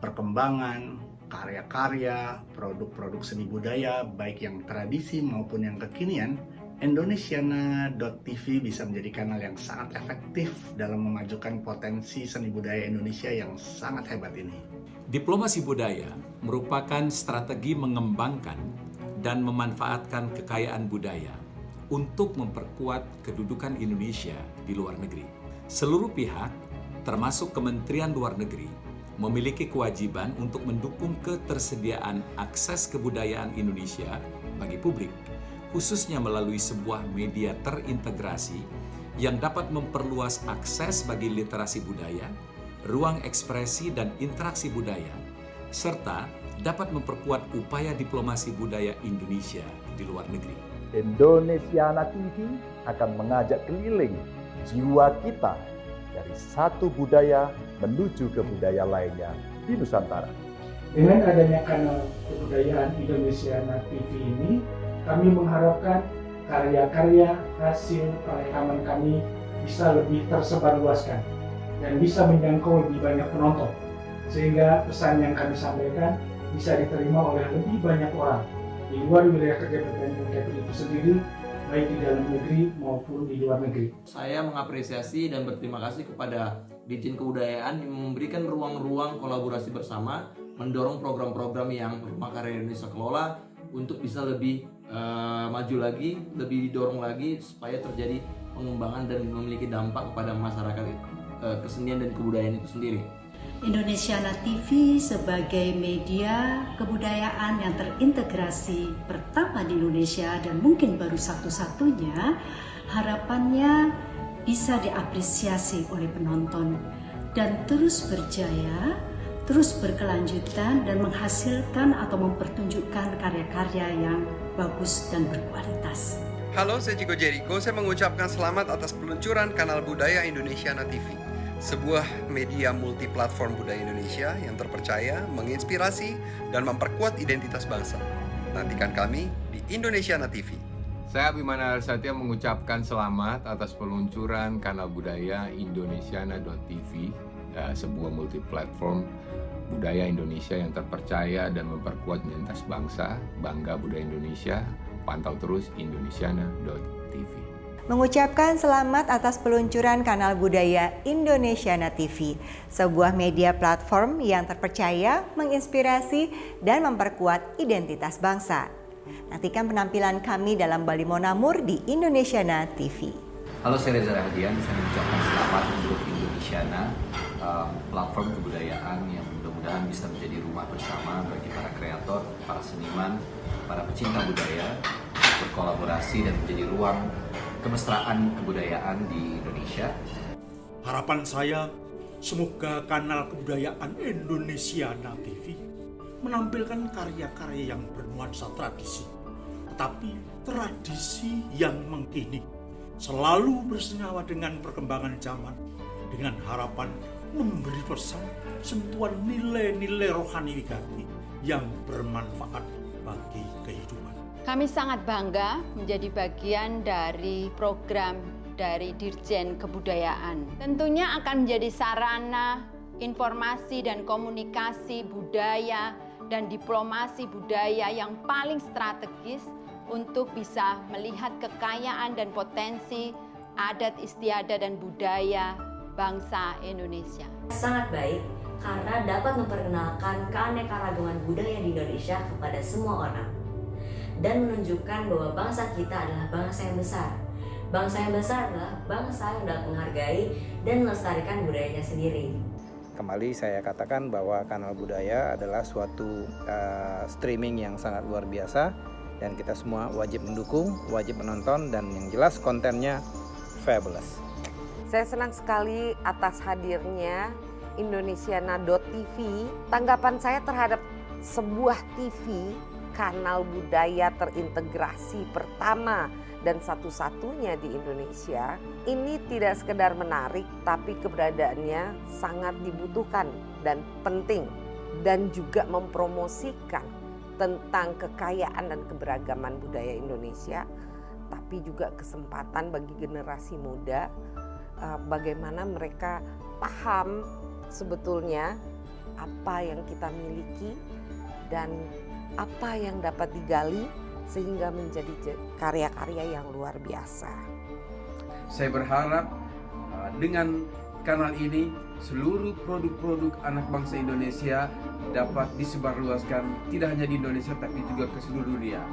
perkembangan, karya-karya, produk-produk seni budaya, baik yang tradisi maupun yang kekinian, Indonesiana.tv bisa menjadi kanal yang sangat efektif dalam memajukan potensi seni budaya Indonesia yang sangat hebat ini. Diplomasi budaya merupakan strategi mengembangkan dan memanfaatkan kekayaan budaya untuk memperkuat kedudukan Indonesia di luar negeri. Seluruh pihak, termasuk Kementerian Luar Negeri, memiliki kewajiban untuk mendukung ketersediaan akses kebudayaan Indonesia bagi publik, khususnya melalui sebuah media terintegrasi yang dapat memperluas akses bagi literasi budaya, ruang ekspresi dan interaksi budaya, serta dapat memperkuat upaya diplomasi budaya Indonesia di luar negeri. Indonesiana TV akan mengajak keliling jiwa kita dari satu budaya menuju ke budaya lainnya di Nusantara. Dengan adanya kanal kebudayaan Indonesiana TV ini, kami mengharapkan karya-karya hasil perekaman kami bisa lebih tersebarluaskan dan bisa menjangkau lebih banyak penonton, sehingga pesan yang kami sampaikan bisa diterima oleh lebih banyak orang di luar wilayah kerja PPN itu sendiri, baik di dalam negeri maupun di luar negeri. Saya mengapresiasi dan berterima kasih kepada Ditjen Kebudayaan yang memberikan ruang-ruang kolaborasi bersama, mendorong program-program yang Rumah Karya Indonesia kelola untuk bisa lebih maju lagi, lebih didorong lagi supaya terjadi pengembangan dan memiliki dampak kepada masyarakat kesenian dan kebudayaan itu sendiri. Indonesiana TV sebagai media kebudayaan yang terintegrasi pertama di Indonesia dan mungkin baru satu-satunya, harapannya bisa diapresiasi oleh penonton dan terus berjaya, terus berkelanjutan dan menghasilkan atau mempertunjukkan karya-karya yang bagus dan berkualitas. Halo, saya Chico Jericho. Saya mengucapkan selamat atas peluncuran kanal Budaya Indonesiana TV, sebuah media multiplatform budaya Indonesia yang terpercaya, menginspirasi, dan memperkuat identitas bangsa. Nantikan kami di Indonesiana TV. Saya Abimana Arsatya mengucapkan selamat atas peluncuran kanal budaya Indonesiana.tv, sebuah multiplatform budaya Indonesia yang terpercaya dan memperkuat identitas bangsa. Bangga budaya Indonesia, pantau terus Indonesiana.tv. Mengucapkan selamat atas peluncuran kanal budaya Indonesiana TV, sebuah media platform yang terpercaya, menginspirasi, dan memperkuat identitas bangsa. Nantikan penampilan kami dalam Bali Monamur di Indonesiana TV. Halo, saya Reza Rahadian. Saya mengucapkan selamat untuk Indonesiana, platform kebudayaan yang mudah-mudahan bisa menjadi rumah bersama bagi para kreator, para seniman, para pecinta budaya, berkolaborasi dan menjadi ruang kemesraan kebudayaan di Indonesia. Harapan saya, semoga kanal kebudayaan Indonesiana TV menampilkan karya-karya yang bernuansa tradisi, tetapi tradisi yang mengkini, selalu bersenyawa dengan perkembangan zaman, dengan harapan memberi pesan sentuhan nilai-nilai rohani wigati yang bermanfaat bagi kehidupan. Kami sangat bangga menjadi bagian dari program dari Dirjen Kebudayaan. Tentunya akan menjadi sarana informasi dan komunikasi budaya dan diplomasi budaya yang paling strategis untuk bisa melihat kekayaan dan potensi adat istiadat dan budaya bangsa Indonesia. Sangat baik karena dapat memperkenalkan keanekaragaman budaya di Indonesia kepada semua orang dan menunjukkan bahwa bangsa kita adalah bangsa yang besar Bangsa yang besar adalah bangsa yang dapat menghargai dan melestarikan budayanya sendiri. Kembali saya katakan bahwa Kanal Budaya adalah suatu streaming yang sangat luar biasa dan kita semua wajib mendukung, wajib menonton, dan yang jelas kontennya fabulous. Saya senang sekali atas hadirnya Indonesiana.tv. Tanggapan saya terhadap sebuah TV kanal budaya terintegrasi pertama dan satu-satunya di Indonesia, ini tidak sekedar menarik, tapi keberadaannya sangat dibutuhkan dan penting, dan juga mempromosikan tentang kekayaan dan keberagaman budaya Indonesia, tapi juga kesempatan bagi generasi muda bagaimana mereka paham sebetulnya apa yang kita miliki dan apa yang dapat digali sehingga menjadi karya-karya yang luar biasa. Saya berharap dengan kanal ini seluruh produk-produk anak bangsa Indonesia dapat disebarluaskan tidak hanya di Indonesia tapi juga ke seluruh dunia.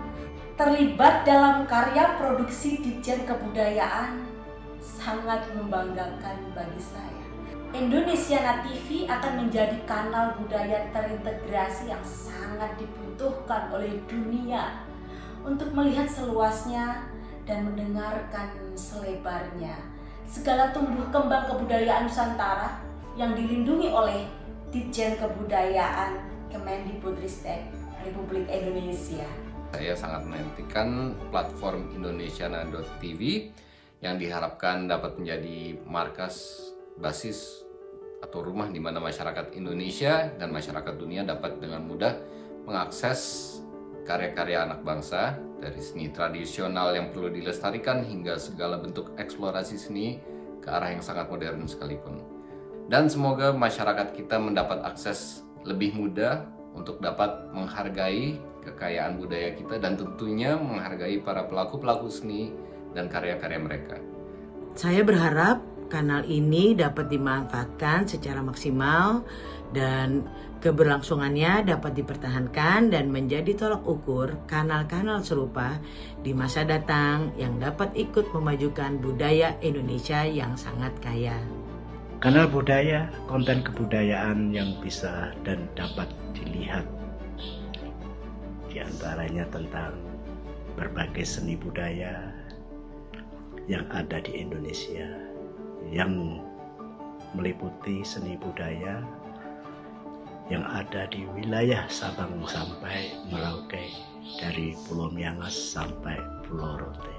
Terlibat dalam karya produksi Ditjen Kebudayaan sangat membanggakan bagi saya. Indonesiana TV akan menjadi kanal budaya terintegrasi yang sangat dibutuhkan oleh dunia untuk melihat seluasnya dan mendengarkan selebarnya segala tumbuh kembang kebudayaan Nusantara yang dilindungi oleh Ditjen Kebudayaan Kemendikbudristek Republik Indonesia. Saya sangat menantikan platform Indonesiana.tv yang diharapkan dapat menjadi markas basis atau rumah di mana masyarakat Indonesia dan masyarakat dunia dapat dengan mudah mengakses karya-karya anak bangsa, dari seni tradisional yang perlu dilestarikan hingga segala bentuk eksplorasi seni ke arah yang sangat modern sekalipun. Dan semoga masyarakat kita mendapat akses lebih mudah untuk dapat menghargai kekayaan budaya kita dan tentunya menghargai para pelaku-pelaku seni dan karya-karya mereka. Saya berharap kanal ini dapat dimanfaatkan secara maksimal dan keberlangsungannya dapat dipertahankan dan menjadi tolak ukur kanal-kanal serupa di masa datang yang dapat ikut memajukan budaya Indonesia yang sangat kaya. Kanal budaya, konten kebudayaan yang bisa dan dapat dilihat, di antaranya tentang berbagai seni budaya yang ada di Indonesia, yang meliputi seni budaya yang ada di wilayah Sabang sampai Merauke, dari Pulau Miangas sampai Pulau Rote.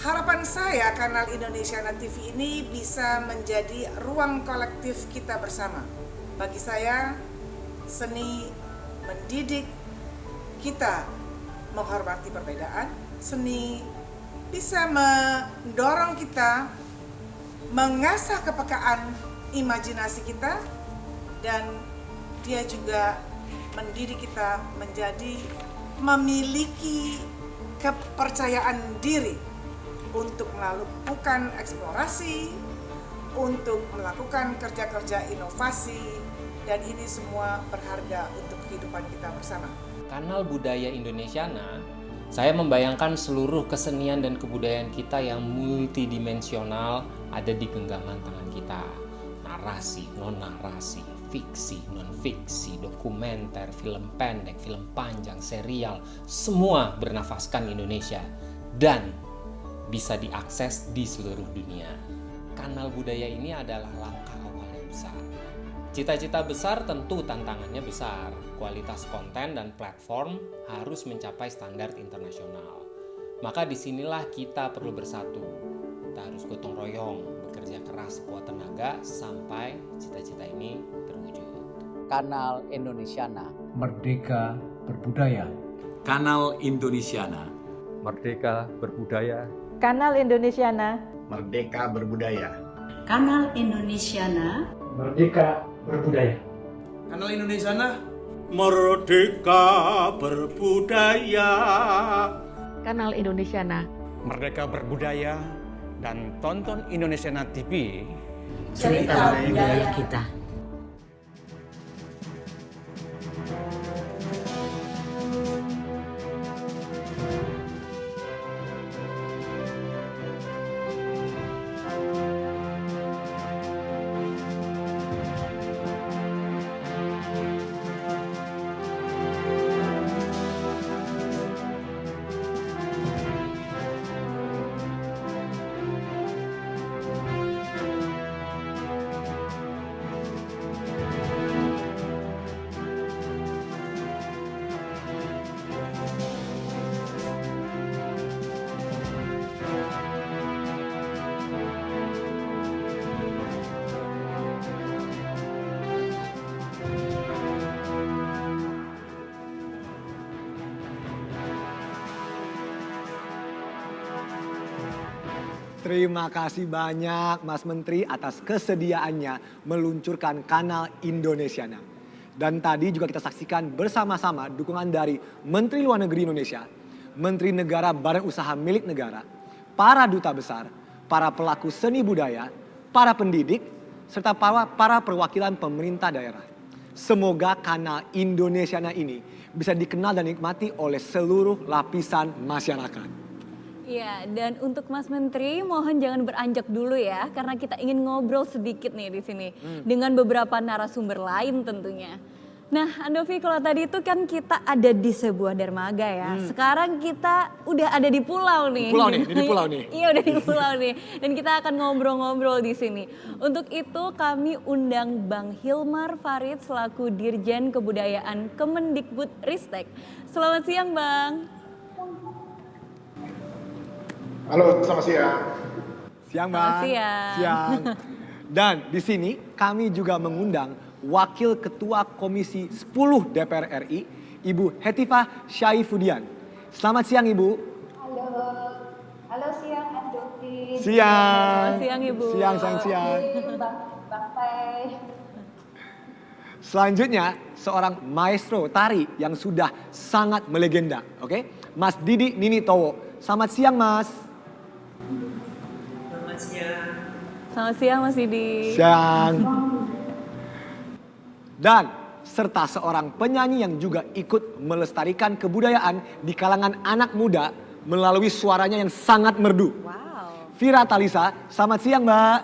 Harapan saya kanal Indonesiana TV ini bisa menjadi ruang kolektif kita bersama. Bagi saya, seni mendidik kita menghormati perbedaan, seni bisa mendorong kita mengasah kepekaan imajinasi kita, dan dia juga mendidik kita menjadi memiliki kepercayaan diri untuk melakukan eksplorasi, untuk melakukan kerja-kerja inovasi, dan ini semua berharga untuk kehidupan kita bersama. Kanal Budaya Indonesiana, saya membayangkan seluruh kesenian dan kebudayaan kita yang multidimensional ada di genggaman tangan kita. Narasi, non-narasi, fiksi, non-fiksi, dokumenter, film pendek, film panjang, serial, semua bernafaskan Indonesia dan bisa diakses di seluruh dunia. Kanal budaya ini adalah langkah awal yang besar. Cita-cita besar tentu tantangannya besar. Kualitas konten dan platform harus mencapai standar internasional. Maka disinilah kita perlu bersatu. Kita harus gotong royong, bekerja keras sekuat tenaga sampai cita-cita ini terwujud. Kanal Indonesiana. Merdeka berbudaya. Kanal Indonesiana. Merdeka berbudaya. Kanal Indonesiana. Merdeka berbudaya. Kanal Indonesiana. Merdeka berbudaya. Kanal Indonesiana. Merdeka berbudaya. Kanal Indonesiana. Merdeka berbudaya dan tonton Indonesiana TV. Cerita budaya kita. Terima kasih banyak Mas Menteri atas kesediaannya meluncurkan Kanal Indonesiana. Dan tadi juga kita saksikan bersama-sama dukungan dari Menteri Luar Negeri Indonesia, Menteri Negara Badan Usaha Milik Negara, para duta besar, para pelaku seni budaya, para pendidik, serta para perwakilan pemerintah daerah. Semoga Kanal Indonesiana ini bisa dikenal dan dinikmati oleh seluruh lapisan masyarakat. Iya, dan untuk Mas Menteri mohon jangan beranjak dulu ya, karena kita ingin ngobrol sedikit nih di sini dengan beberapa narasumber lain tentunya. Nah, Andovi, kalau tadi itu kan kita ada di sebuah dermaga ya. Sekarang kita udah ada di pulau nih. Di pulau nih. Iya, udah di pulau nih. Dan kita akan ngobrol-ngobrol di sini. Untuk itu kami undang Bang Hilmar Farid selaku Dirjen Kebudayaan Kemendikbudristek. Selamat siang, Bang. Halo, selamat siang. Siang, Bang. Siang. Dan di sini kami juga mengundang Wakil Ketua Komisi 10 DPR RI, Ibu Hetifah Syaifudian. Selamat siang, Ibu. Halo siang, Andovi. Siang. Siang, Ibu. Siang. Bang Pai. Selanjutnya, seorang maestro tari yang sudah sangat melegenda, oke? Mas Didi Ninitowo. Selamat siang, Mas. Selamat siang. Selamat siang, Mas Didi. Siang. Dan serta seorang penyanyi yang juga ikut melestarikan kebudayaan di kalangan anak muda melalui suaranya yang sangat merdu. Wow. Vira Talisa, selamat siang, Mbak.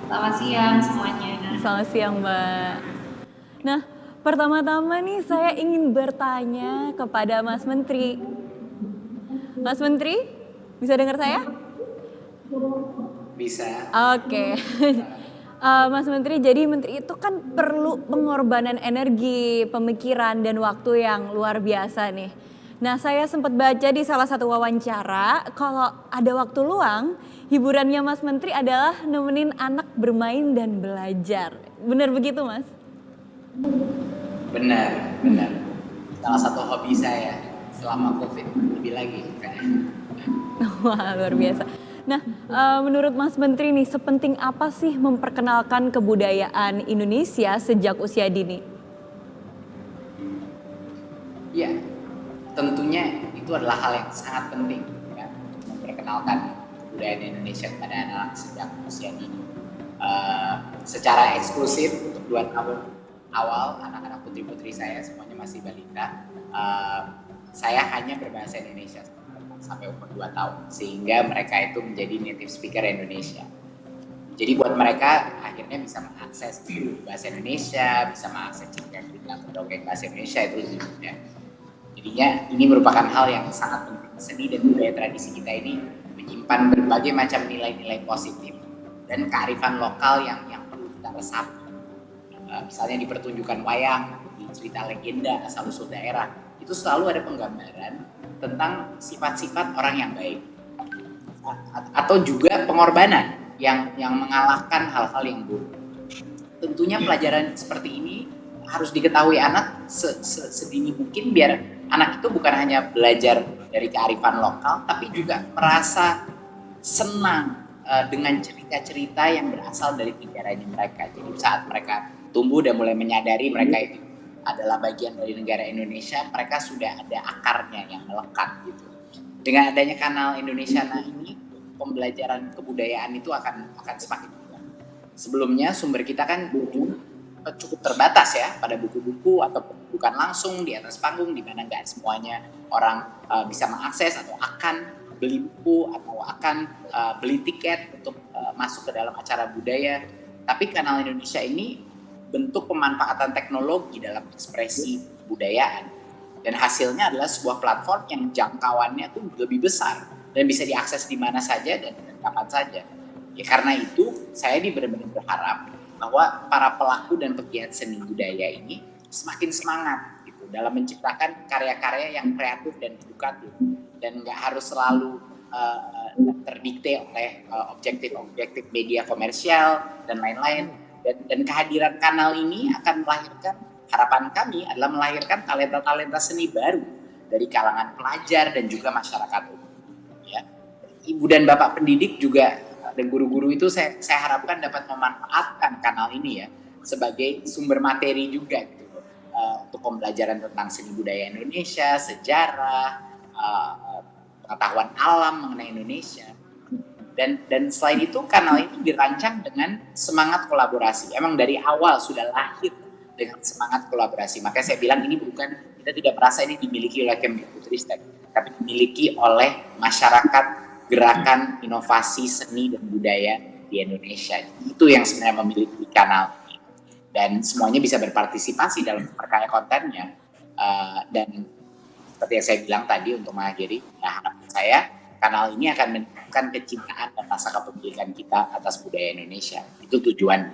Selamat siang semuanya. Selamat siang, Mbak. Nah, pertama-tama nih saya ingin bertanya kepada Mas Menteri. Mas Menteri, bisa dengar saya? Bisa. Oke. Mas Menteri, jadi Menteri itu kan perlu pengorbanan energi, pemikiran, dan waktu yang luar biasa nih. Nah, saya sempat baca di salah satu wawancara, kalau ada waktu luang, hiburannya Mas Menteri adalah nemenin anak bermain dan belajar. Benar begitu, Mas? Benar. Salah satu hobi saya selama COVID, lebih lagi. Wah, luar biasa. Nah, menurut Mas Menteri nih, sepenting apa sih memperkenalkan kebudayaan Indonesia sejak usia dini? Ya, tentunya itu adalah hal yang sangat penting, ya, memperkenalkan kebudayaan Indonesia kepada anak sejak usia dini. Secara eksklusif untuk 2 tahun awal, anak-anak putri-putri saya semuanya masih balita. Saya hanya berbahasa Indonesia sampai umur 2 tahun, sehingga mereka itu menjadi native speaker Indonesia. Jadi buat mereka akhirnya bisa mengakses bahasa Indonesia, bisa mengakses cerita dongeng bahasa Indonesia itu lebih mudah. Jadinya ini merupakan hal yang sangat penting. Seni dan budaya tradisi kita ini menyimpan berbagai macam nilai-nilai positif dan kearifan lokal yang perlu kita resapi. Misalnya di pertunjukan wayang, di cerita legenda asal-usul daerah, itu selalu ada penggambaran tentang sifat-sifat orang yang baik, atau juga pengorbanan yang mengalahkan hal-hal yang buruk. Tentunya pelajaran seperti ini harus diketahui anak sedini mungkin, biar anak itu bukan hanya belajar dari kearifan lokal, tapi juga merasa senang dengan cerita-cerita yang berasal dari negaranya mereka. Jadi saat mereka tumbuh dan mulai menyadari mereka itu adalah bagian dari negara Indonesia, mereka sudah ada akarnya yang melekat gitu. Dengan adanya Kanal Indonesiana ini, pembelajaran kebudayaan itu akan semakin mudah. Sebelumnya sumber kita kan cukup terbatas ya, pada buku-buku atau bukan langsung di atas panggung, di mana nggak semuanya orang bisa mengakses atau akan beli buku atau akan beli tiket untuk masuk ke dalam acara budaya. Tapi Kanal Indonesia ini bentuk pemanfaatan teknologi dalam ekspresi kebudayaan, dan hasilnya adalah sebuah platform yang jangkauannya tuh lebih besar dan bisa diakses di mana saja dan kapan saja. Ya karena itu saya benar-benar berharap bahwa para pelaku dan pegiat seni budaya ini semakin semangat gitu dalam menciptakan karya-karya yang kreatif dan edukatif, dan nggak harus selalu terdikte oleh objektif media komersial dan lain-lain. Dan kehadiran kanal ini akan melahirkan, harapan kami adalah melahirkan talenta-talenta seni baru dari kalangan pelajar dan juga masyarakat umum. Ya. ibu dan bapak pendidik juga dan guru-guru itu saya harapkan dapat memanfaatkan kanal ini ya sebagai sumber materi juga gitu, untuk pembelajaran tentang seni budaya Indonesia, sejarah, pengetahuan alam mengenai Indonesia. Dan selain itu kanal ini dirancang dengan semangat kolaborasi. Emang dari awal sudah lahir dengan semangat kolaborasi. Makanya saya bilang ini bukan, kita tidak merasa ini dimiliki oleh Kemdikbudristek, tapi dimiliki oleh masyarakat gerakan inovasi seni dan budaya di Indonesia. Itu yang sebenarnya memiliki kanal ini. Dan semuanya bisa berpartisipasi dalam perkaya kontennya. Dan seperti yang saya bilang tadi untuk mengakhiri, harapan saya kanal ini akan menunjukkan kecintaan dan rasa kepemilikan kita atas budaya Indonesia. Itu tujuan.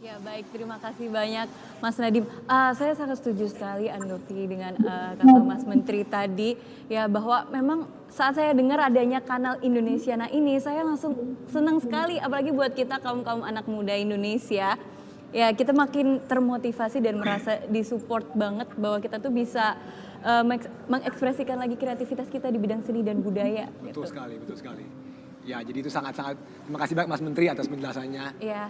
Ya baik, terima kasih banyak Mas Nadiem. Saya sangat setuju sekali Andovi dengan kata Mas Menteri tadi ya, bahwa memang saat saya dengar adanya kanal Indonesiana ini saya langsung senang sekali, apalagi buat kita kaum anak muda Indonesia. Ya kita makin termotivasi dan merasa disupport banget bahwa kita tuh bisa mengekspresikan lagi kreativitas kita di bidang seni dan budaya. Betul sekali. Ya, jadi itu sangat-sangat terima kasih banyak Mas Menteri atas penjelasannya. Iya,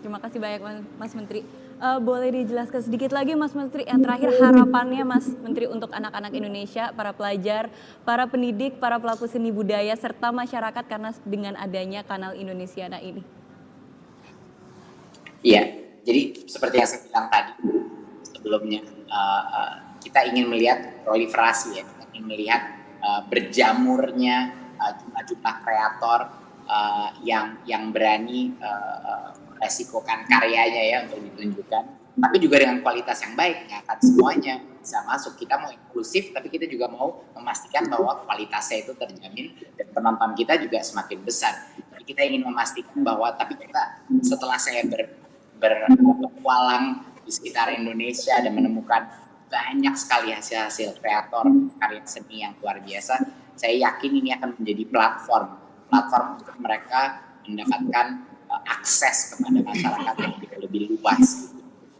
terima kasih banyak Mas Menteri. Boleh dijelaskan sedikit lagi Mas Menteri, yang terakhir harapannya Mas Menteri untuk anak-anak Indonesia, para pelajar, para pendidik, para pelaku seni budaya, serta masyarakat karena dengan adanya kanal Indonesiana ini. Iya, jadi seperti yang saya bilang tadi sebelumnya, kita ingin melihat proliferasi ya, kita ingin melihat berjamurnya jumlah kreator yang berani resikokan karyanya ya untuk ditunjukkan, tapi juga dengan kualitas yang baik. Nggak akan semuanya bisa masuk. Kita mau inklusif, tapi kita juga mau memastikan bahwa kualitasnya itu terjamin dan penonton kita juga semakin besar. Jadi kita ingin memastikan bahwa, tapi kita setelah saya berpetualang di sekitar Indonesia dan menemukan banyak sekali hasil-hasil kreator karya seni yang luar biasa, saya yakin ini akan menjadi platform untuk mereka mendapatkan akses kepada masyarakat yang lebih luas.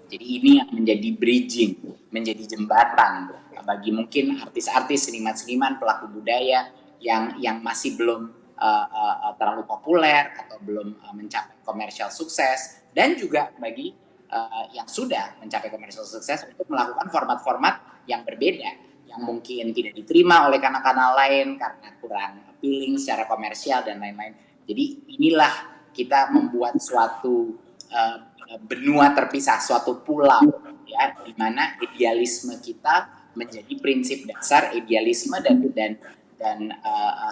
Jadi ini yang menjadi bridging, menjadi jembatan bagi mungkin artis-artis, seniman-seniman, pelaku budaya yang masih belum terlalu populer atau belum mencapai komersial sukses, dan juga bagi yang sudah mencapai komersial sukses untuk melakukan format-format yang berbeda, yang mungkin tidak diterima oleh kanal-kanal lain karena kurang appealing secara komersial dan lain-lain. Jadi inilah kita membuat suatu benua terpisah, suatu pulau ya, di mana idealisme kita menjadi prinsip dasar, idealisme dan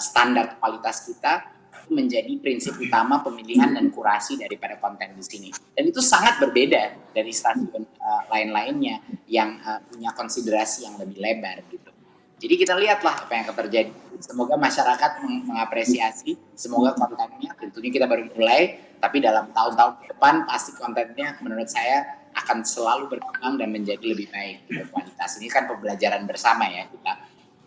standar kualitas kita menjadi prinsip utama pemilihan dan kurasi daripada konten di sini. Dan itu sangat berbeda dari stasiun lain-lainnya yang punya konsiderasi yang lebih lebar gitu. Jadi kita lihatlah apa yang akan terjadi. Semoga masyarakat mengapresiasi, semoga kontennya, tentunya kita baru mulai, tapi dalam tahun-tahun ke depan pasti kontennya menurut saya akan selalu berkembang dan menjadi lebih baik berkualitas. Ini kan pembelajaran bersama ya kita.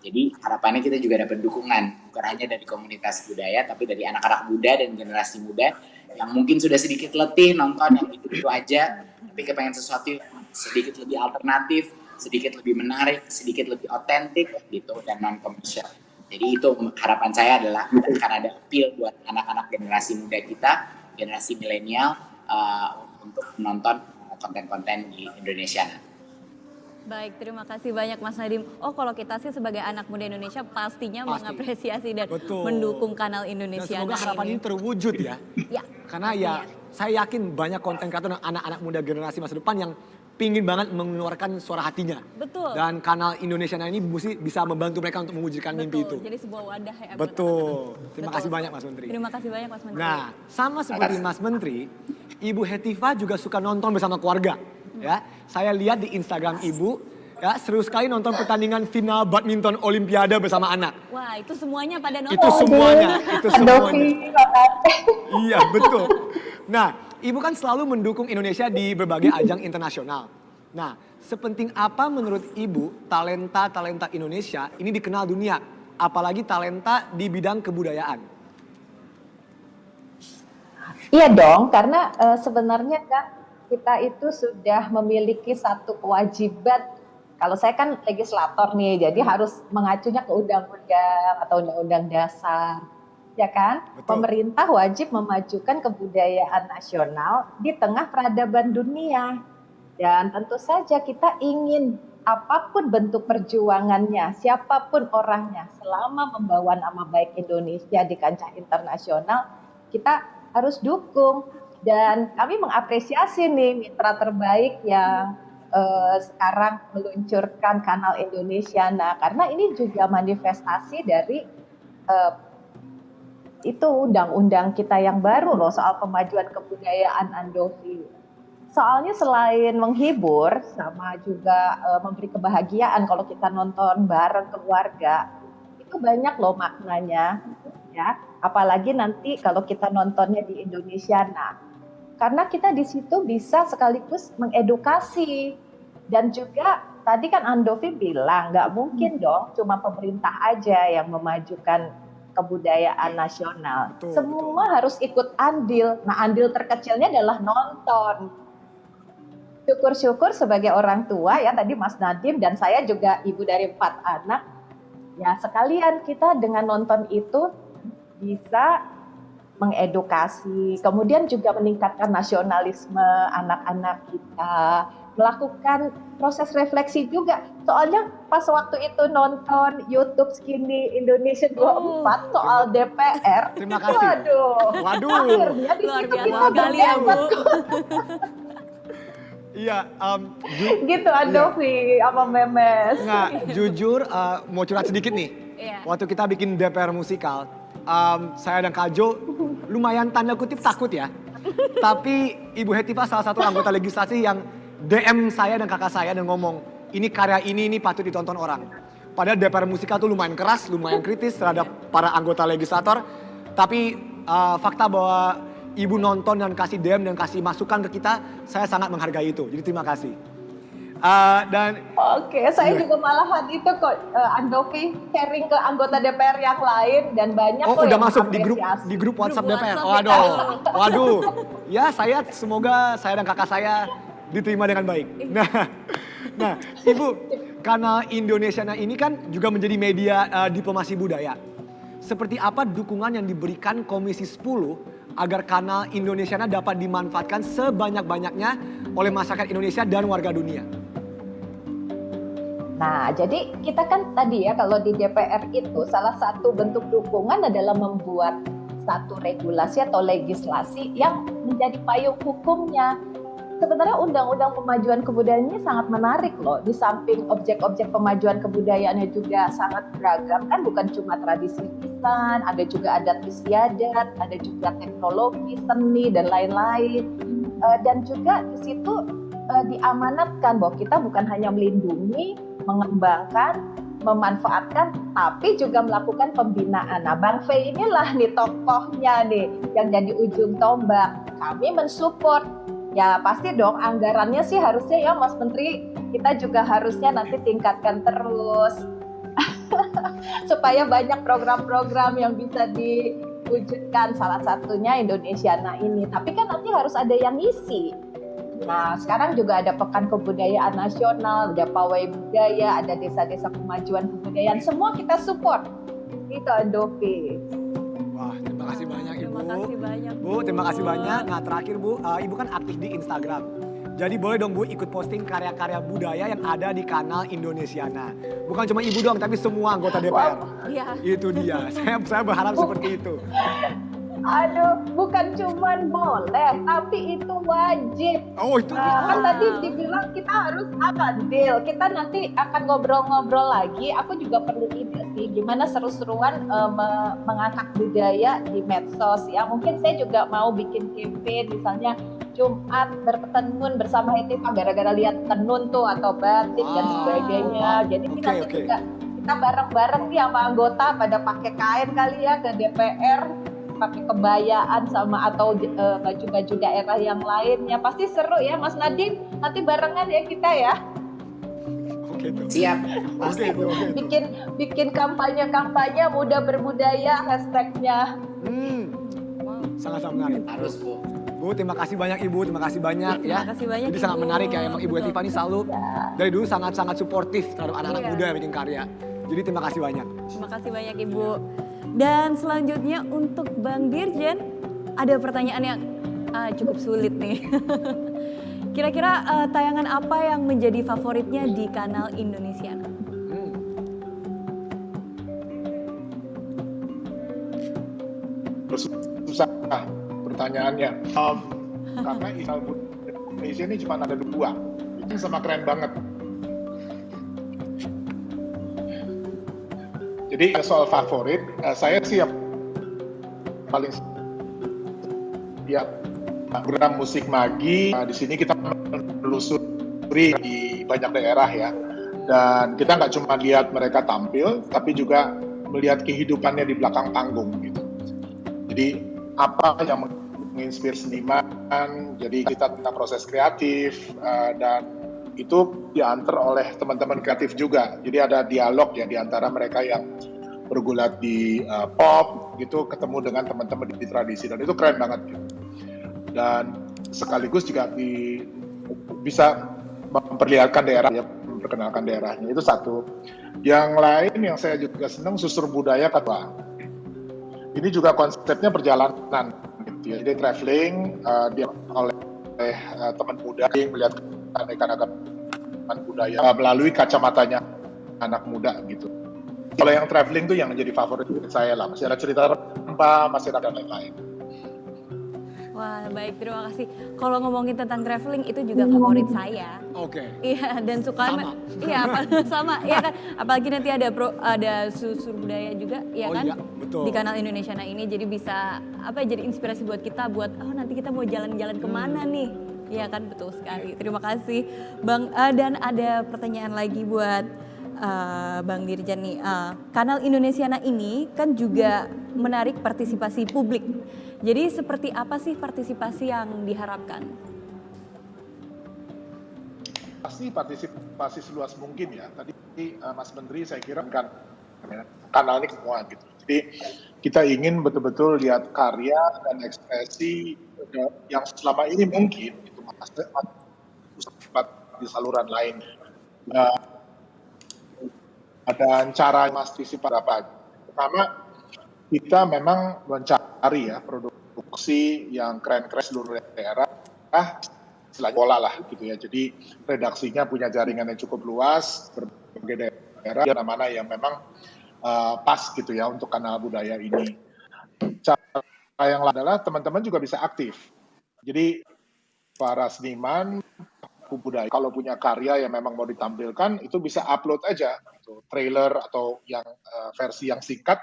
Jadi harapannya kita juga dapat dukungan, bukan hanya dari komunitas budaya, tapi dari anak-anak muda dan generasi muda yang mungkin sudah sedikit letih nonton yang gitu-gitu aja, tapi kepengen sesuatu yang sedikit lebih alternatif, sedikit lebih menarik, sedikit lebih otentik gitu, dan non-komersial. Jadi itu harapan saya adalah akan ada appeal buat anak-anak generasi muda kita, generasi milenial, untuk menonton konten-konten di Indonesia. Baik, terima kasih banyak Mas Nadiem. Oh, kalau kita sih sebagai anak muda Indonesia pastinya mengapresiasi dan mendukung kanal Indonesia. Dan semoga harapan ini terwujud ya. Ya. Karena ya saya yakin banyak konten kreator dan anak-anak muda generasi masa depan yang pingin banget mengeluarkan suara hatinya. Betul. Dan kanal Indonesia ini bisa membantu mereka untuk mewujudkan mimpi itu. Jadi sebuah wadah ya. Betul. Terima kasih banyak Mas Menteri. Terima kasih banyak Mas Menteri. Nah, sama seperti Mas Menteri, Ibu Hetiva juga suka nonton bersama keluarga. Ya, saya lihat di Instagram Ibu, ya seru sekali nonton pertandingan final badminton Olimpiade bersama anak. Wah, itu semuanya pada nonton. Itu semuanya. Iya, betul. Nah, Ibu kan selalu mendukung Indonesia di berbagai ajang internasional. Nah, sepenting apa menurut Ibu talenta-talenta Indonesia ini dikenal dunia, apalagi talenta di bidang kebudayaan? Iya dong, karena sebenarnya kan kita itu sudah memiliki satu kewajiban Kalau saya kan legislator nih, jadi harus mengacunya ke undang-undang atau undang-undang dasar. Ya kan? Betul. Pemerintah wajib memajukan kebudayaan nasional di tengah peradaban dunia. Dan tentu saja kita ingin apapun bentuk perjuangannya, siapapun orangnya, selama membawa nama baik Indonesia di kancah internasional, kita harus dukung. Dan kami mengapresiasi nih mitra terbaik yang sekarang meluncurkan Kanal Indonesiana, karena ini juga manifestasi dari itu undang-undang kita yang baru loh soal pemajuan kebudayaan, Andovi. Soalnya selain menghibur sama juga memberi kebahagiaan kalau kita nonton bareng keluarga, itu banyak loh maknanya, ya. Apalagi nanti kalau kita nontonnya di Indonesiana, karena kita di situ bisa sekaligus mengedukasi. Dan juga tadi kan Andovi bilang nggak mungkin dong cuma pemerintah aja yang memajukan kebudayaan nasional. Semua harus ikut andil. Nah, andil terkecilnya adalah nonton. Syukur-syukur sebagai orang tua ya, tadi Mas Nadiem dan saya juga ibu dari 4 anak. Ya sekalian kita dengan nonton itu bisa mengedukasi, kemudian juga meningkatkan nasionalisme anak-anak kita, melakukan proses refleksi juga. Soalnya pas waktu itu nonton YouTube Skinny Indonesia 24 soal DPR. Terima kasih. Waduh. Akhirnya di Luar situ biasa kita sekali ya, Bu. Iya, gitu Andovi sama Memes. Nggak, jujur mau curhat sedikit nih. Iya. Waktu kita bikin DPR musikal, saya dan Kak Jo lumayan tanda kutip takut ya. Tapi Ibu Hetifah salah satu anggota legislasi yang DM saya dan kakak saya dan ngomong, ini karya ini patut ditonton orang. Padahal DPR musikal tuh lumayan keras, lumayan kritis terhadap para anggota legislator. Tapi fakta bahwa Ibu nonton dan kasih DM dan kasih masukan ke kita, saya sangat menghargai itu. Jadi terima kasih. Oke, saya juga malahan itu kok Andovi sharing ke anggota DPR yang lain dan banyak kok udah yang masuk mengapresiasi. di grup WhatsApp DPR. WhatsApp Waduh. Ya semoga saya dan kakak saya diterima dengan baik. Nah, Ibu, Kanal Indonesiana ini kan juga menjadi media diplomasi budaya. Seperti apa dukungan yang diberikan Komisi 10 agar Kanal Indonesiana dapat dimanfaatkan sebanyak-banyaknya oleh masyarakat Indonesia dan warga dunia? Nah, jadi kita kan tadi ya kalau di DPR itu salah satu bentuk dukungan adalah membuat satu regulasi atau legislasi yang menjadi payung hukumnya. Sebenarnya undang-undang pemajuan kebudayaan ini sangat menarik loh. Di samping objek-objek pemajuan kebudayaannya juga sangat beragam kan, bukan cuma tradisi lisan, ada juga adat istiadat, ada juga teknologi, seni dan lain-lain. Dan juga di situ diamanatkan bahwa kita bukan hanya melindungi, mengembangkan, memanfaatkan, tapi juga melakukan pembinaan. Nah, Bang Fei inilah nih tokohnya nih yang jadi ujung tombak. Kami mensupport. Ya pasti dong anggarannya sih harusnya ya Mas Menteri, kita juga harusnya nanti tingkatkan terus supaya banyak program-program yang bisa diwujudkan, salah satunya Indonesiana ini. Tapi kan nanti harus ada yang ngisi. Nah sekarang juga ada Pekan Kebudayaan Nasional, ada Pawai Budaya, ada desa-desa kemajuan kebudayaan, semua kita support. Itu Andovi. Wah, terima kasih banyak Ibu. Terima kasih banyak, Bu, terima kasih banyak. Nah, terakhir Bu, Ibu kan aktif di Instagram. Jadi boleh dong Bu ikut posting karya-karya budaya yang ada di Kanal Indonesiana. Bukan cuma Ibu doang, tapi semua anggota DPR. Iya. Itu dia. Saya berharap seperti itu. Aduh, bukan cuman boleh, tapi itu wajib. Oh, itu. Kan tadi dibilang kita harus adil. Kita nanti akan ngobrol-ngobrol lagi. Aku juga perlu ide sih, gimana seru-seruan mengangkat budaya di medsos ya. Mungkin saya juga mau bikin campaign, misalnya Jumat bertenun bersama Hetifah gara-gara lihat tenun tuh atau batik dan sebagainya. Jadi nanti juga kita bareng-bareng nih sama anggota pada pakai kain kali ya ke DPR. Pakai kebayaan sama atau baju-baju daerah yang lainnya, pasti seru ya Mas Nadiem, nanti barengan ya kita ya. Oke tuh. Siap. Pasti itu. Bikin kampanye muda berbudaya hashtagnya. Sangat-sangat menarik. Harus, Bu. Bu, terima kasih banyak Ibu, terima kasih banyak ya. Terima kasih banyak, Jadi sangat Ibu. menarik ya, emang Ibu Etiva ini selalu dari dulu sangat-sangat suportif terhadap anak-anak Iya. muda yang bikin karya. Jadi terima kasih banyak. Terima kasih banyak Ibu. Dan selanjutnya untuk Bang Dirjen, ada pertanyaan yang cukup sulit nih. Kira-kira tayangan apa yang menjadi favoritnya di kanal Indonesiana? Susah pertanyaannya. Karena Indonesia ini cuma ada 2. Itu sama keren banget. Jadi soal favorit, saya sih yang paling program musik Magi. Di sini kita menelusuri di banyak daerah ya. Dan kita nggak cuma lihat mereka tampil, tapi juga melihat kehidupannya di belakang panggung gitu. Jadi apa yang menginspirasi seniman, jadi kita tentang proses kreatif dan itu diantar oleh teman-teman kreatif juga. Jadi ada dialog ya di antara mereka yang bergulat di pop gitu ketemu dengan teman-teman di tradisi dan itu keren banget gitu. Dan sekaligus juga bisa memperlihatkan daerah ya, memperkenalkan daerahnya, itu satu. Yang lain yang saya juga senang susur budaya kata. Ini juga konsepnya perjalanan gitu ya. Jadi traveling oleh teman muda yang melihat keanekaragaman budaya melalui kacamatanya anak muda gitu. Kalau yang traveling tuh yang menjadi favorit saya lah. Masih ada cerita rempah, masih ada lain-lain. Wah, baik, terima kasih. Kalau ngomongin tentang traveling itu juga favorit saya. Oke. Iya, dan suka Sama. iya sama, iya kan. Apalagi nanti ada susur budaya juga, ya Oh kan? iya, betul. Di kanal Indonesia ini jadi bisa jadi inspirasi buat kita buat nanti kita mau jalan-jalan kemana nih. Iya kan, betul sekali. Terima kasih, Bang. Dan ada pertanyaan lagi buat Bang Dirjen nih. Kanal Indonesiana ini kan juga menarik partisipasi publik. Jadi seperti apa sih partisipasi yang diharapkan? Pasti partisipasi seluas mungkin ya. Tadi Mas Menteri saya kira kan kanal ini semua gitu. Jadi kita ingin betul-betul lihat karya dan ekspresi yang selama ini mungkin itu masih di saluran lain. Ada cara partisipasi apa? Pertama, kita memang mencari ya produksi yang keren-keren seluruh daerah, selain pola lah gitu ya. Jadi redaksinya punya jaringan yang cukup luas, berbagai daerah, mana yang memang pas gitu ya untuk kanal budaya ini. Cara yang lain adalah teman-teman juga bisa aktif. Jadi para seniman, budaya, kalau punya karya yang memang mau ditampilkan, itu bisa upload aja, gitu, trailer atau yang versi yang singkat,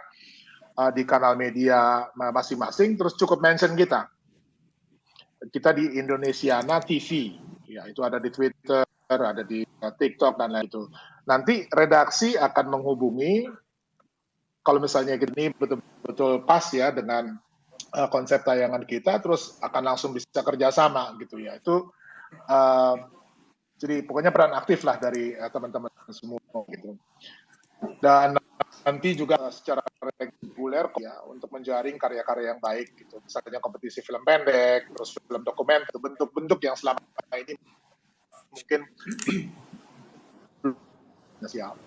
di kanal media masing-masing, terus cukup mention kita. Kita di Indonesiana TV, ya itu ada di Twitter, ada di TikTok dan lain itu. Nanti redaksi akan menghubungi, kalau misalnya ini betul-betul pas ya dengan konsep tayangan kita, terus akan langsung bisa kerjasama gitu ya. Itu jadi pokoknya peran aktif lah dari teman-teman semua gitu. Dan nanti juga secara reguler ya untuk menjaring karya-karya yang baik gitu. Misalnya kompetisi film pendek, terus film dokumenter, bentuk-bentuk yang selama ini mungkin siap.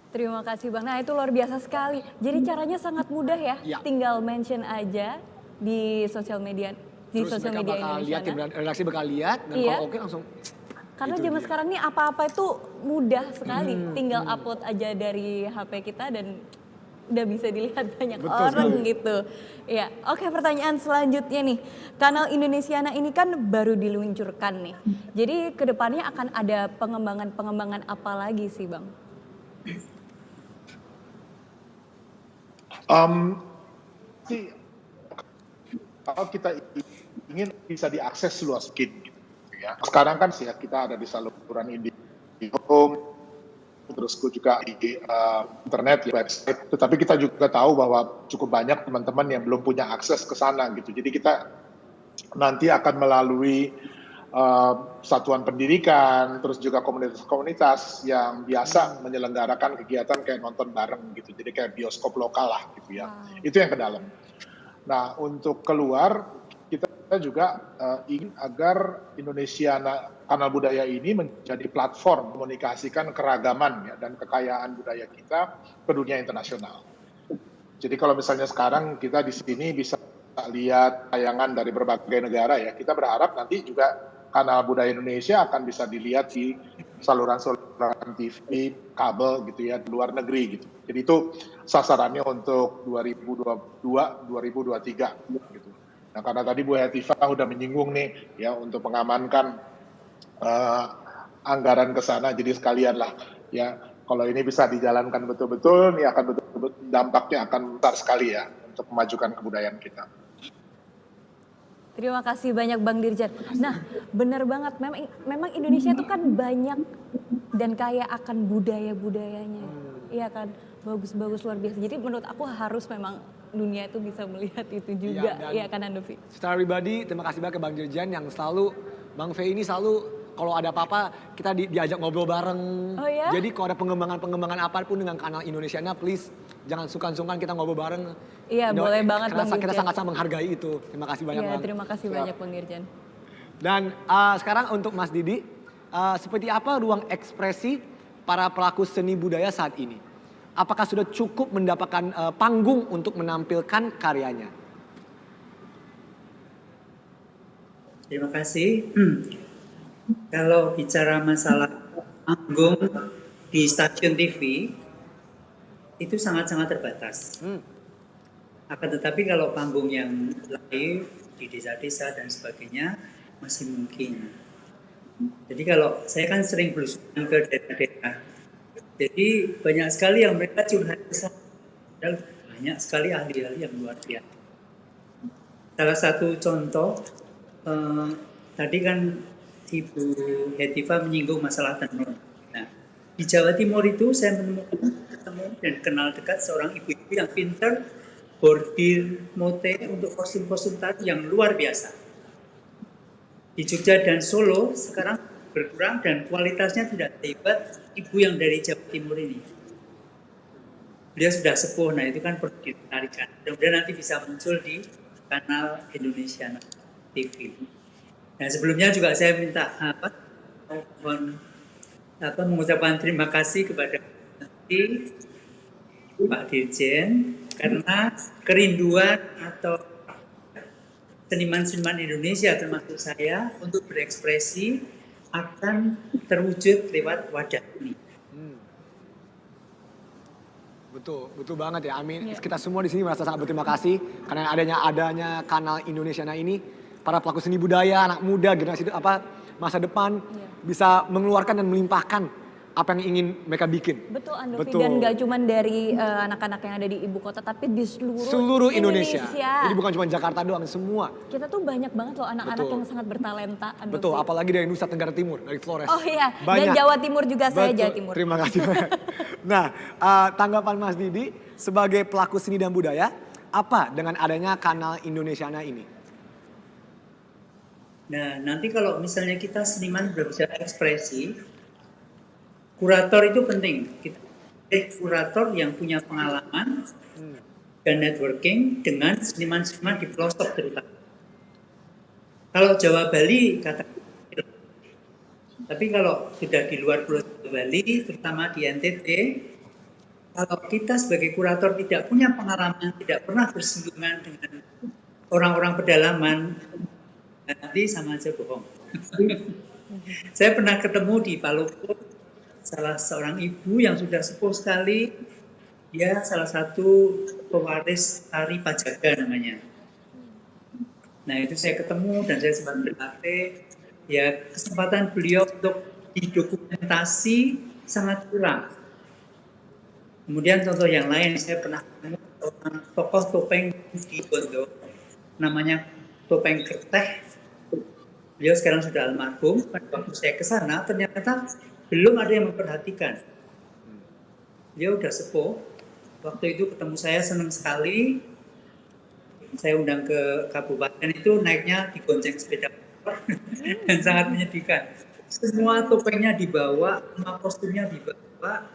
Terima kasih Bang. Nah, itu luar biasa sekali. Jadi caranya sangat mudah ya. Tinggal mention aja di sosial media Terus mereka bakal lihat, tim redaksi bakal lihat dan kalau oke langsung. Karena zaman sekarang ini apa-apa itu mudah sekali, tinggal upload aja dari HP kita dan udah bisa dilihat banyak orang gitu. Ya, oke, pertanyaan selanjutnya nih. Kanal Indonesiana ini kan baru diluncurkan nih. Jadi kedepannya akan ada pengembangan apa lagi sih Bang? Kalau kita ingin bisa diakses seluas mungkin gitu ya. Sekarang kan sih kita ada di saluran IndiHome, terus juga di internet, ya, website. Tetapi kita juga tahu bahwa cukup banyak teman-teman yang belum punya akses ke sana gitu. Jadi kita nanti akan melalui satuan pendidikan, terus juga komunitas-komunitas yang biasa menyelenggarakan kegiatan kayak nonton bareng gitu. Jadi kayak bioskop lokal lah gitu ya. Itu yang ke dalam. Nah, untuk keluar kita juga ingin agar Kanal Budaya ini menjadi platform komunikasikan keragaman ya, dan kekayaan budaya kita ke dunia internasional. Jadi kalau misalnya sekarang kita di sini bisa lihat tayangan dari berbagai negara ya, kita berharap nanti juga Kanal Budaya Indonesia akan bisa dilihat di saluran-saluran TV, kabel gitu ya, di luar negeri gitu. Jadi itu sasarannya untuk 2022-2023 gitu. Nah, karena tadi Bu Hetiva udah menyinggung nih ya untuk mengamankan anggaran ke sana, jadi sekalian lah ya, kalau ini bisa dijalankan betul-betul, ini akan betul-betul dampaknya akan besar sekali ya untuk memajukan kebudayaan kita. Terima kasih banyak Bang Dirjen. Nah, benar banget. Memang Indonesia itu kan banyak dan kaya akan budaya-budayanya. Iya kan, bagus-bagus luar biasa. Jadi menurut aku harus memang dunia itu bisa melihat itu juga. Iya kan Andovi? Secara pribadi, terima kasih banyak ke Bang Dirjen yang selalu, Bang Fei ini selalu kalau ada apa-apa kita diajak ngobrol bareng. Oh ya? Jadi kalau ada pengembangan apapun dengan Kanal Indonesiana, please jangan sungkan-sungkan kita ngobrol bareng. Iya, boleh banget Bang Dirjen. Kita sangat-sangat menghargai itu. Terima kasih banyak Bang. Terima kasih banyak Bang Dirjen. Dan sekarang untuk Mas Didi, seperti apa ruang ekspresi para pelaku seni budaya saat ini? Apakah sudah cukup mendapatkan panggung untuk menampilkan karyanya? Terima kasih. Kalau bicara masalah panggung di stasiun TV, itu sangat-sangat terbatas. Akan tetapi kalau panggung yang live di desa-desa dan sebagainya masih mungkin. Jadi kalau saya kan sering belusukan ke daerah-daerah, jadi banyak sekali yang mereka curhat ke saya. Banyak sekali ahli-ahli yang luar biasa. Salah satu contoh, tadi kan Ibu Hetiva menyinggung masalah tenun. Nah, di Jawa Timur itu saya ketemu dan kenal dekat seorang ibu-ibu yang pintar bordir motif untuk kostum-kostum tadi yang luar biasa. Di Jogja dan Solo sekarang berkurang dan kualitasnya tidak hebat ibu yang dari Jawa Timur ini. Beliau sudah sepuh, nah itu kan perlu ditarikan. Mudah-mudahan nanti bisa muncul di Kanal Indonesiana TV. Nah, sebelumnya juga saya minta mengucapkan terima kasih kepada Pak Dirjen karena kerinduan atau seniman-seniman Indonesia termasuk saya untuk berekspresi akan terwujud lewat wadah ini. Betul banget ya. Amin. Kita semua di sini merasa sangat berterima kasih karena adanya Kanal Indonesiana ini. Para pelaku seni budaya, anak muda, generasi masa depan bisa mengeluarkan dan melimpahkan apa yang ingin mereka bikin. Betul Andovi, dan gak cuma dari anak-anak yang ada di ibu kota, tapi di seluruh Indonesia. Jadi bukan cuma Jakarta doang, semua. Kita tuh banyak banget loh anak-anak yang sangat bertalenta. Andovi. Betul, apalagi dari Nusa Tenggara Timur, dari Flores. Oh iya, banyak. Dan Jawa Timur juga. Betul. Saya Jawa Timur. Terima kasih banyak. Nah, tanggapan Mas Didi sebagai pelaku seni dan budaya, apa dengan adanya Kanal Indonesiana ini? Nah, nanti kalau misalnya kita seniman berbicara ekspresi, kurator itu penting. Kita kurator yang punya pengalaman dan networking dengan seniman-seniman di pelosok terutama. Kalau Jawa Bali tapi kalau sudah di luar Pulau Bali, terutama di NTT, kalau kita sebagai kurator tidak punya pengalaman, tidak pernah bersinggungan dengan orang-orang pedalaman, nanti sama aja bohong. Saya pernah ketemu di Palopo salah seorang ibu yang sudah sepuh sekali. Dia salah satu pewaris tari Pajaga namanya. Nah itu saya ketemu dan saya sempat berlatih. Ya kesempatan beliau untuk didokumentasi sangat kurang. Kemudian contoh yang lain, saya pernah ketemu seorang tokoh topeng di Bondo, namanya Topeng Kerteh. Beliau sekarang sudah almarhum. Waktu saya ke sana ternyata belum ada yang memperhatikan. Beliau udah sepuh. Waktu itu ketemu saya senang sekali. Saya undang ke kabupaten itu naiknya digonceng sepeda motor dan sangat menyedihkan. Semua topengnya dibawa, semua kostumnya dibawa.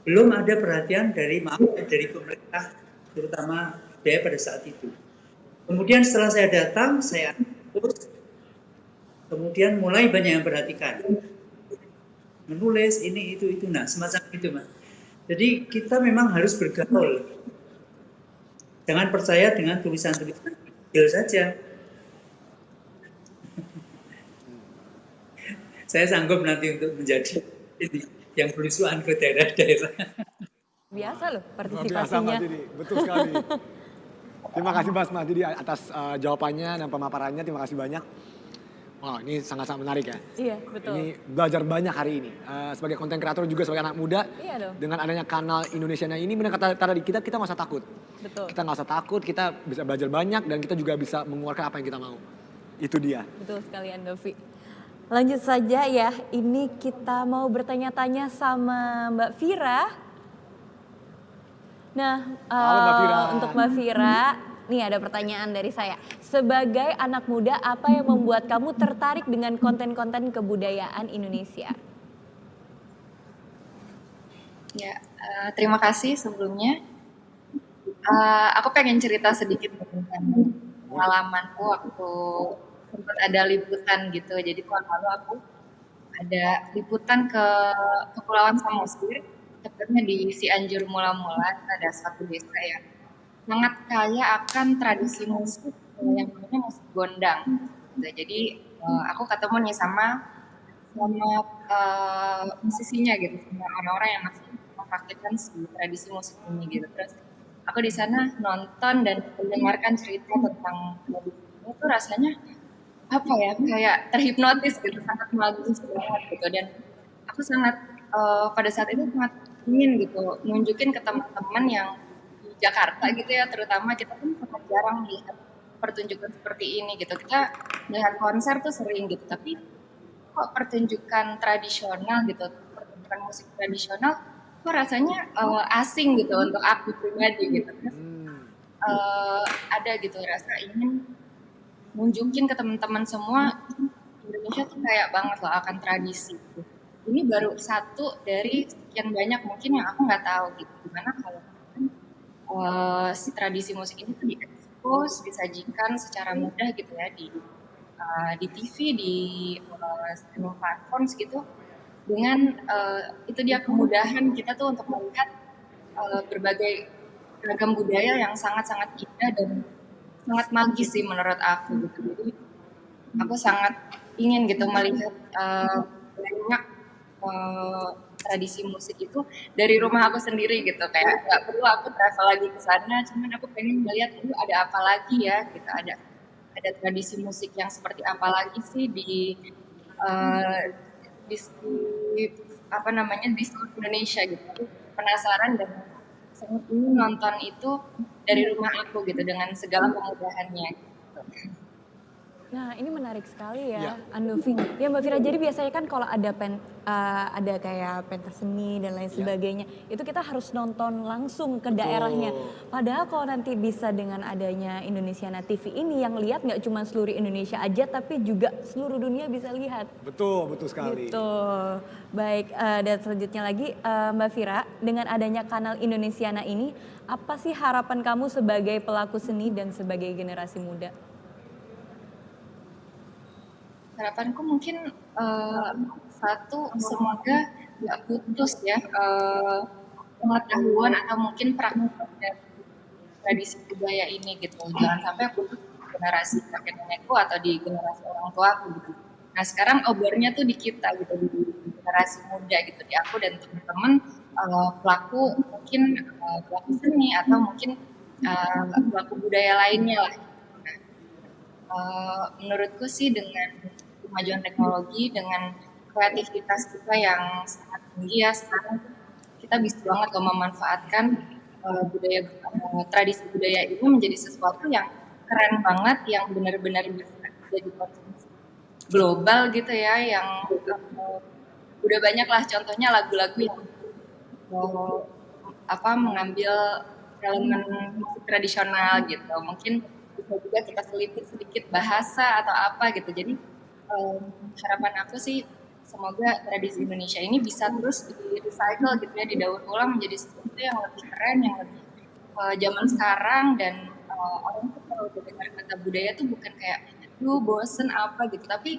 Belum ada perhatian dari pemerintah, terutama budaya pada saat itu. Kemudian setelah saya datang, saya terus kemudian mulai banyak yang perhatikan, menulis ini itu, nah semacam itu Mas. Jadi kita memang harus bergaul, jangan percaya dengan tulisan-tulisan kecil saja. Saya sanggup nanti untuk menjadi ini yang belusuan ke daerah-daerah. Biasa loh Biasa partisipasinya. Mas Didi, betul sekali. Terima kasih Mas Didi atas jawabannya dan pemaparannya, terima kasih banyak. Wah ini sangat-sangat menarik ya. Iya betul. Ini belajar banyak hari ini. Sebagai konten kreator juga sebagai anak muda, Iya dong. dengan adanya kanal Indonesiana ini benar kata tadi kita nggak usah takut. Betul. Kita nggak usah takut, kita bisa belajar banyak dan kita juga bisa mengeluarkan apa yang kita mau. Itu dia. Betul sekali Andovi. Lanjut saja ya, ini kita mau bertanya-tanya sama Mbak Vira. Nah, Halo, Mbak Vira. untuk Mbak Vira, nih ada pertanyaan dari saya. Sebagai anak muda, apa yang membuat kamu tertarik dengan konten-konten kebudayaan Indonesia? Ya, terima kasih sebelumnya. Aku pengen cerita sedikit tentang pengalamanku waktu sempat ada liputan gitu. Jadi tahun lalu aku ada liputan ke Kepulauan Samosir, tepatnya di Cianjur Mula-Mula. Ada suatu desa yang sangat kaya akan tradisi musik yang namanya musik gondang. Gitu. Jadi aku ketemu nih sama musisinya gitu, sama orang-orang yang masih mempraktikkan si tradisi musik ini gitu. Terus aku di sana nonton dan mendengarkan cerita tentang tradisi ini tuh rasanya apa ya, kayak terhipnotis gitu, sangat magus banget gitu. Dan aku sangat pada saat itu sangat ingin gitu nunjukin ke teman-teman yang di Jakarta gitu ya, terutama kita kan sangat jarang melihat pertunjukan seperti ini gitu. Kita melihat konser tuh sering gitu, tapi kok pertunjukan tradisional gitu, pertunjukan musik tradisional kok rasanya asing gitu untuk aku pribadi gitu. Terus ada gitu rasa ingin nunjukin ke teman-teman semua Indonesia tuh kayak banget loh akan tradisi gitu. Ini baru satu dari sekian banyak mungkin yang aku nggak tahu gitu, gimana kalau si tradisi musik ini tuh diekspos, disajikan secara mudah gitu ya di TV, di streaming platforms gitu, dengan itu dia kemudahan kita tuh untuk melihat berbagai ragam budaya yang sangat-sangat indah dan sangat magis sih menurut aku gitu. Jadi aku sangat ingin gitu melihat banyak tradisi musik itu dari rumah aku sendiri gitu, kayak nggak perlu aku travel lagi ke sana, cuman aku pengen melihat dulu ada apa lagi ya gitu, ada tradisi musik yang seperti apa lagi sih di apa namanya di seluruh Indonesia gitu. Aku penasaran dan sangat ingin nonton itu dari rumah aku gitu dengan segala kemudahannya gitu. Nah ini menarik sekali ya, Andovi. Ya Mbak Vira, jadi biasanya kan kalau ada kayak pentas seni dan lain sebagainya, itu kita harus nonton langsung ke daerahnya. Padahal kalau nanti bisa dengan adanya Indonesiana TV ini yang lihat nggak cuma seluruh Indonesia aja, tapi juga seluruh dunia bisa lihat. Betul sekali. Betul. Baik, dan selanjutnya lagi Mbak Vira, dengan adanya kanal Indonesiana ini, apa sih harapan kamu sebagai pelaku seni dan sebagai generasi muda? Harapanku mungkin satu, semoga nggak putus ya pengetahuan atau mungkin praktek dari tradisi budaya ini gitu. Jangan sampai putus di generasi kakek nenekku atau di generasi orang tuaku gitu. Nah sekarang obornya tuh di kita gitu, di generasi muda gitu, di aku dan teman-teman pelaku mungkin pelaku seni atau mungkin pelaku budaya lainnya lah. Menurutku sih dengan kemajuan teknologi, dengan kreativitas kita yang sangat tinggi ya sekarang, kita bisa banget loh memanfaatkan tradisi budaya ini menjadi sesuatu yang keren banget, yang benar-benar bisa jadi konsumsi global gitu ya, yang udah banyak lah contohnya lagu-lagu yang mengambil elemen musik tradisional gitu. Mungkin bisa juga kita selipin sedikit bahasa atau apa gitu. Jadi harapan aku sih semoga tradisi Indonesia ini bisa terus di-recycle gitu ya, didaur ulang menjadi sesuatu yang lebih keren, yang lebih zaman sekarang, dan orang tuh kalau udah dengar kata budaya tuh bukan kayak lu bosen apa gitu, tapi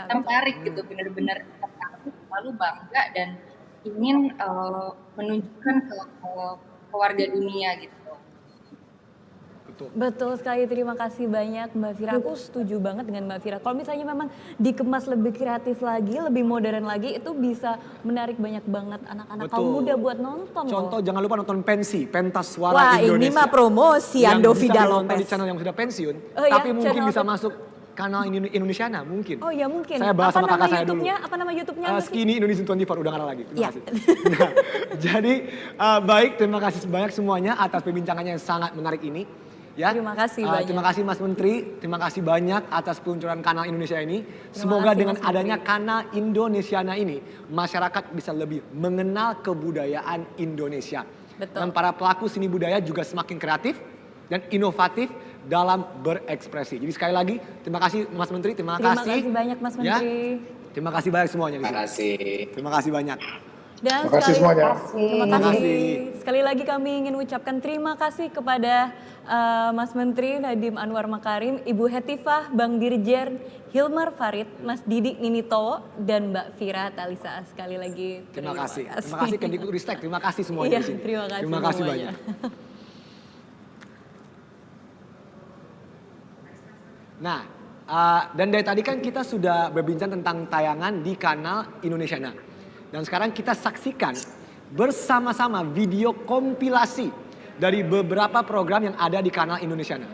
tertarik gitu, bener-bener tertarik, lalu bangga dan ingin menunjukkan ke warga dunia gitu. Betul sekali, terima kasih banyak Mbak Fira. Aku setuju banget dengan Mbak Fira. Kalau misalnya memang dikemas lebih kreatif lagi, lebih modern lagi, itu bisa menarik banyak banget anak-anak kaum muda buat nonton. Contoh, jangan lupa nonton Pensi, Pentas Suara Wah, Indonesia. ini mah promosi Ando Vida Yang bisa Lopez. di channel yang sudah pensiun, Oh ya, tapi mungkin channel bisa masuk kanal Indonesiana mungkin. Oh ya mungkin. Saya bahas sama kakak saya dulu. Apa nama YouTube-nya? Skinny Indonesian 24, udah nggak ada lagi. Terima Ya. kasih. Nah, jadi baik, terima kasih banyak semuanya atas perbincangannya yang sangat menarik ini. Ya. Terima kasih banyak. Terima kasih Mas Menteri, terima kasih banyak atas peluncuran kanal Indonesia ini. Semoga kasih, dengan Mas Menteri. adanya kanal Indonesiana ini, masyarakat bisa lebih mengenal kebudayaan Indonesia. Betul. Dan para pelaku seni budaya juga semakin kreatif dan inovatif dalam berekspresi. Jadi sekali lagi, terima kasih Mas Menteri, terima kasih. Terima kasih banyak Mas Ya. Menteri. Terima kasih banyak semuanya di sini. Terima kasih. Terima kasih banyak. Dan Terima kasih semuanya. Terima kasih. Sekali lagi kami ingin ucapkan terima kasih kepada Mas Menteri Nadiem Anwar Makarim, Ibu Hetifah, Bang Dirjen Hilmar Farid, Mas Didi Ninitowo, dan Mbak Fira Talisa. Sekali lagi Terima kasih. Terima kasih Kemdikbudristek, terima kasih semuanya Iya, di sini. terima kasih Terima kasih semuanya. banyak. Nah, dan dari tadi kan kita sudah berbincang tentang tayangan di kanal Indonesiana. Dan sekarang kita saksikan bersama-sama video kompilasi dari beberapa program yang ada di kanal Indonesiana.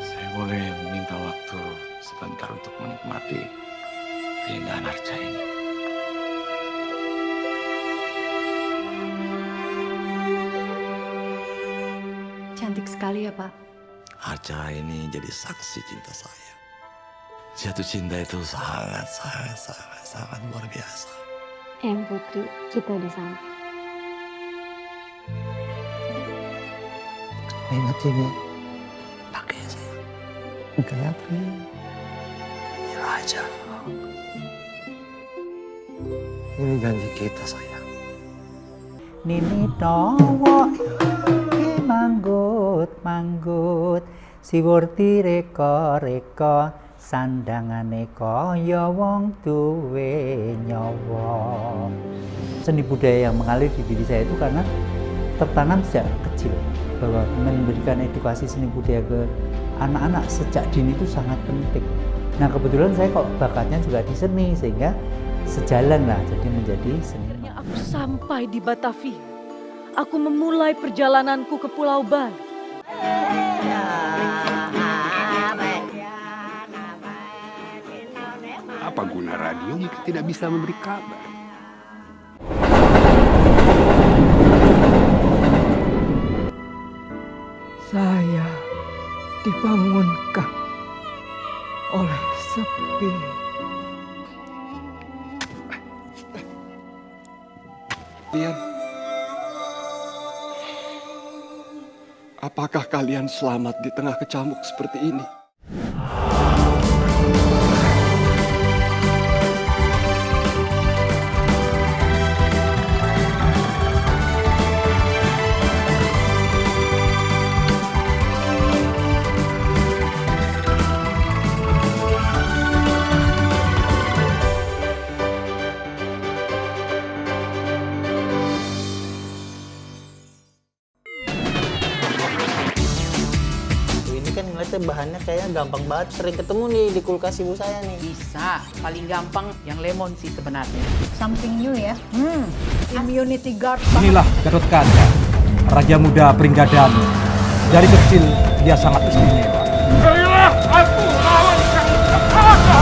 Saya boleh meminta waktu sebentar untuk menikmati keindahan Arca ini. Cantik sekali ya, Pak. Arca ini jadi saksi cinta saya. Jatuh cinta itu sangat luar biasa. Eyang Putri, kita udah sampai. Ingat ini, pakai saya. Kelihatan. Ya aja. Ini janji kita sayang. Nini towo ki manggut siwurti reka sandangane kaya wong duwe nyawa. Seni budaya yang mengalir di diri saya itu karena tertanam sejak kecil bahwa memberikan edukasi seni budaya ke anak-anak sejak dini itu sangat penting. Nah kebetulan saya kok bakatnya juga di seni sehingga sejalan lah jadi menjadi seni. Aku sampai di Batavia. Aku memulai perjalananku ke Pulau Bali. Apa guna radio jika tidak bisa memberi kabar? Saya dibangunkan oleh sepi. Kalian, apakah kalian selamat di tengah kecamuk seperti ini? teh bahannya kayaknya gampang banget, sering ketemu nih di kulkas ibu saya nih. Bisa, paling gampang yang lemon sih sebenarnya. Something new ya. Immunity guard. Inilah Gatot Kaca, raja muda Pringgadani. Dari kecil dia sangat istimewa. Berilah aku lawan yang ada.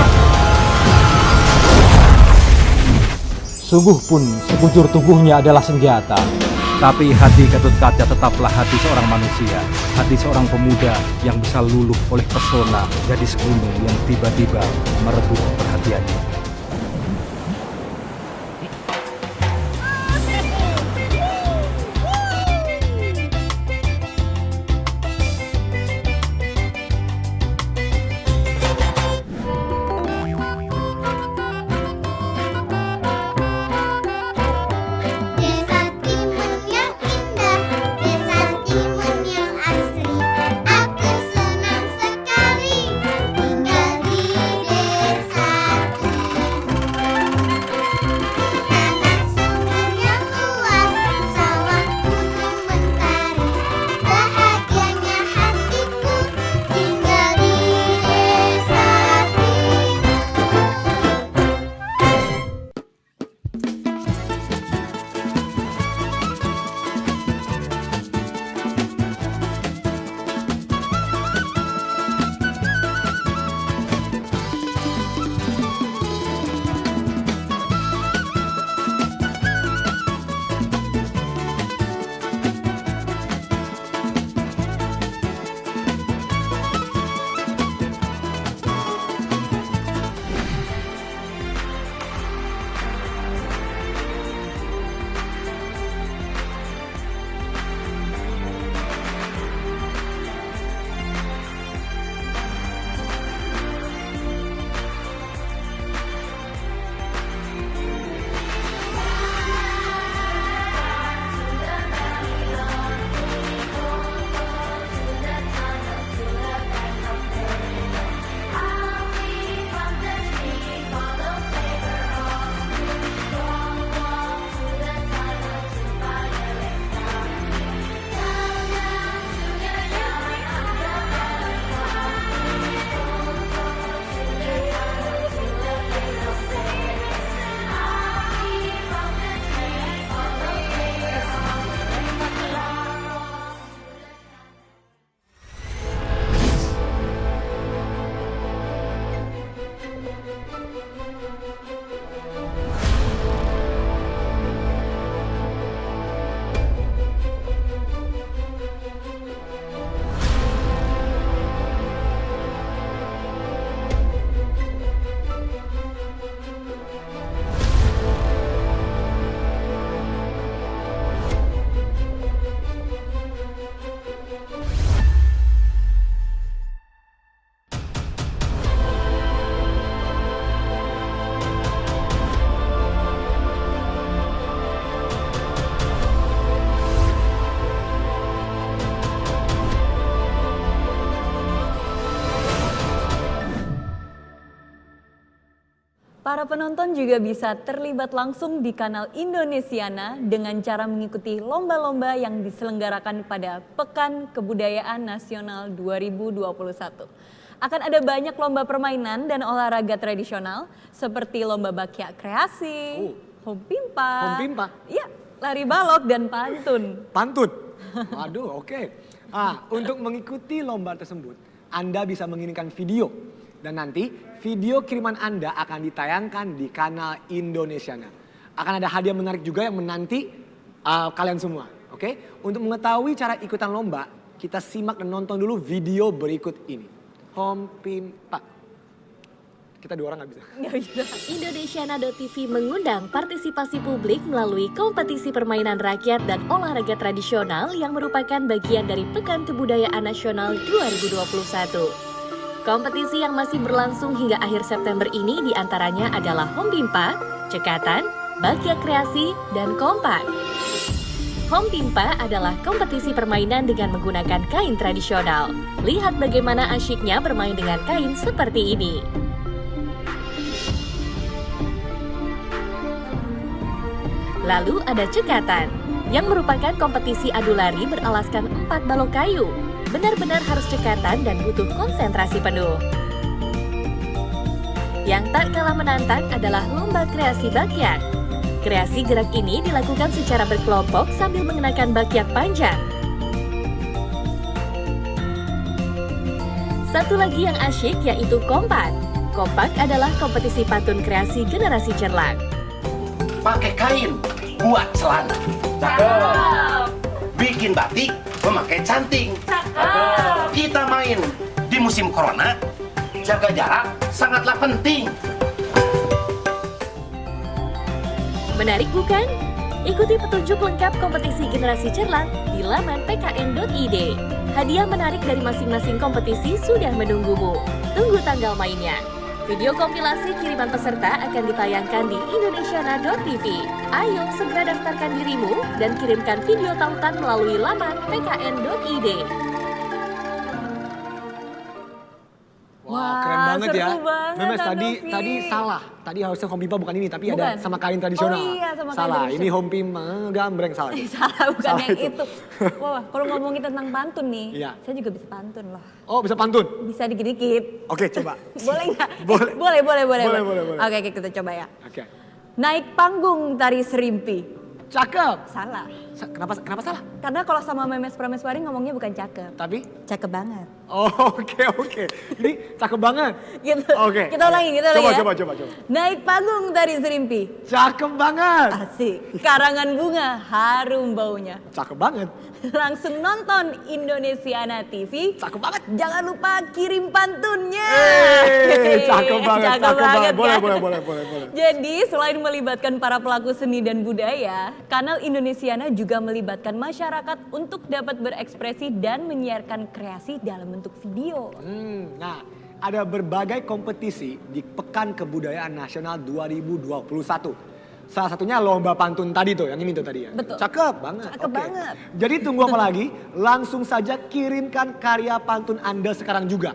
Sungguh pun sekujur tubuhnya adalah senjata. Tapi hati Gatot Kaca tetaplah hati seorang manusia. Hati seorang pemuda yang bisa luluh oleh pesona gadis gunung yang tiba-tiba merebut perhatiannya. Para penonton juga bisa terlibat langsung di kanal Indonesiana dengan cara mengikuti lomba-lomba yang diselenggarakan pada Pekan Kebudayaan Nasional 2021. Akan ada banyak lomba permainan dan olahraga tradisional seperti lomba bakyak kreasi, hompimpa, iya, lari balok dan pantun. Pantun? Waduh, oke. Untuk mengikuti lomba tersebut, Anda bisa mengirimkan video. Dan nanti video kiriman Anda akan ditayangkan di kanal Indonesiana. Akan ada hadiah menarik juga yang menanti kalian semua. Oke? Untuk mengetahui cara ikutan lomba, kita simak dan nonton dulu video berikut ini. Hompimpa. Kita dua orang nggak bisa. Indonesiana.tv mengundang partisipasi publik melalui kompetisi permainan rakyat dan olahraga tradisional yang merupakan bagian dari Pekan Kebudayaan Nasional 2021. Kompetisi yang masih berlangsung hingga akhir September ini diantaranya adalah hompimpa, cekatan, bakyak kreasi, dan kompak. Hompimpa adalah kompetisi permainan dengan menggunakan kain tradisional. Lihat bagaimana asyiknya bermain dengan kain seperti ini. Lalu ada cekatan, yang merupakan kompetisi adu lari beralaskan 4 balok kayu. benar-benar harus cekatan dan butuh konsentrasi penuh. Yang tak kalah menantang adalah lomba kreasi bakyak. Kreasi gerak ini dilakukan secara berkelompok sambil mengenakan bakyak panjang. Satu lagi yang asyik yaitu kompak. Kompak adalah kompetisi pantun kreasi generasi cerlang. Pakai kain, buat celana. Cakep. Bikin batik, memakai canting. Cakep. Kita main di musim corona, jaga jarak sangatlah penting. Menarik bukan? Ikuti petunjuk lengkap kompetisi generasi cerlang di laman pkn.id. Hadiah menarik dari masing-masing kompetisi sudah menunggumu. Tunggu tanggal mainnya. Video kompilasi kiriman peserta akan ditayangkan di indonesiana.tv. Ayo segera daftarkan dirimu dan kirimkan video tautan melalui laman pkn.id. Wah, keren banget ya. Memes tadi salah. Tadi harusnya Home Pimpa bukan ini, tapi Bukan. ada sama kain tradisional. Oh iya, sama kain salah. tradisional. Ini Home Pimpa gambreng salah. Salah, bukan yang itu. Wah, kalau ngomongin tentang pantun nih, Iya. saya juga bisa pantun loh. Oh, bisa pantun? Bisa dikit-dikit. Oke, coba. Boleh nggak? Boleh. Boleh. Oke, kita coba ya. Oke. Naik panggung tari serimpi. Cakep. Salah. Kenapa salah? Karena kalau sama Memes Prameswari ngomongnya bukan cakep. Tapi? Cakep banget. Oh, oke. Ini cakep banget. Gitu. Oke. Kita ulangi ya. Coba. Naik panggung tari serimpi. Cakep banget. Asik. Karangan bunga harum baunya. Cakep banget. Langsung nonton Indonesiana TV. Cakep banget. Jangan lupa kirim pantunnya. Cakep banget. Boleh. Jadi selain melibatkan para pelaku seni dan budaya, kanal Indonesiana juga melibatkan masyarakat untuk dapat berekspresi dan menyiarkan kreasi dalam bentuk video. Nah, ada berbagai kompetisi di Pekan Kebudayaan Nasional 2021. Salah satunya lomba pantun tadi tuh, yang ini tuh tadi ya. Betul. Cakep banget. Cakep banget. Jadi tunggu apa lagi? Langsung saja kirimkan karya pantun Anda sekarang juga.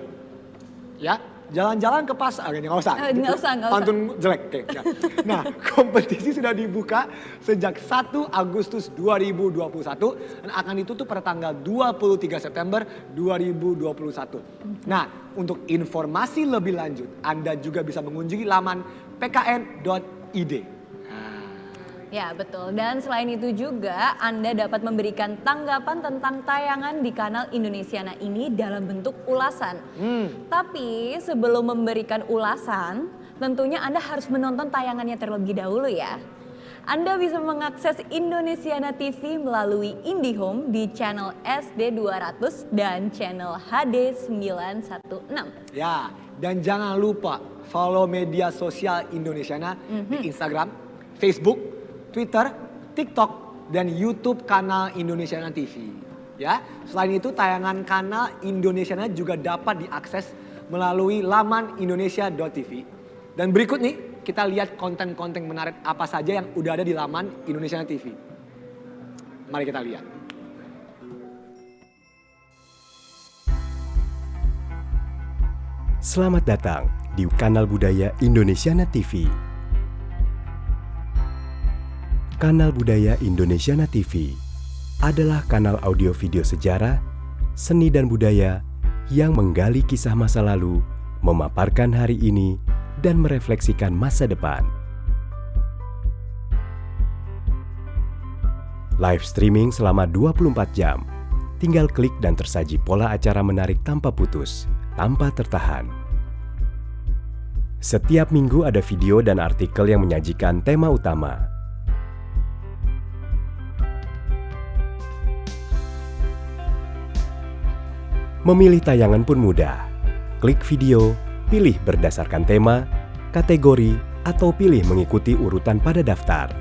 Ya, jalan-jalan ke pasar, nggak usah. Nggak usah. Pantun jelek. Oke, ya. Nah, kompetisi sudah dibuka sejak 1 Agustus 2021 dan akan ditutup pada tanggal 23 September 2021. Nah, untuk informasi lebih lanjut, Anda juga bisa mengunjungi laman pkn.id. Ya betul, dan selain itu juga Anda dapat memberikan tanggapan tentang tayangan di kanal Indonesiana ini dalam bentuk ulasan. Tapi sebelum memberikan ulasan, tentunya Anda harus menonton tayangannya terlebih dahulu ya. Anda bisa mengakses Indonesiana TV melalui IndiHome di channel SD200 dan channel HD916. Ya, dan jangan lupa follow media sosial Indonesiana di Instagram, Facebook, Twitter, TikTok, dan YouTube kanal Indonesiana TV. Ya, selain itu tayangan kanal Indonesiana juga dapat diakses melalui laman indonesia.tv. Dan berikut nih kita lihat konten-konten menarik apa saja yang udah ada di laman Indonesiana TV. Mari kita lihat. Selamat datang di kanal budaya Indonesiana TV. Kanal Budaya Indonesiana TV adalah kanal audio video sejarah, seni dan budaya yang menggali kisah masa lalu, memaparkan hari ini, dan merefleksikan masa depan. Live streaming selama 24 jam. Tinggal klik dan tersaji pola acara menarik tanpa putus, tanpa tertahan. Setiap minggu ada video dan artikel yang menyajikan tema utama. Memilih tayangan pun mudah. Klik video, pilih berdasarkan tema, kategori, atau pilih mengikuti urutan pada daftar.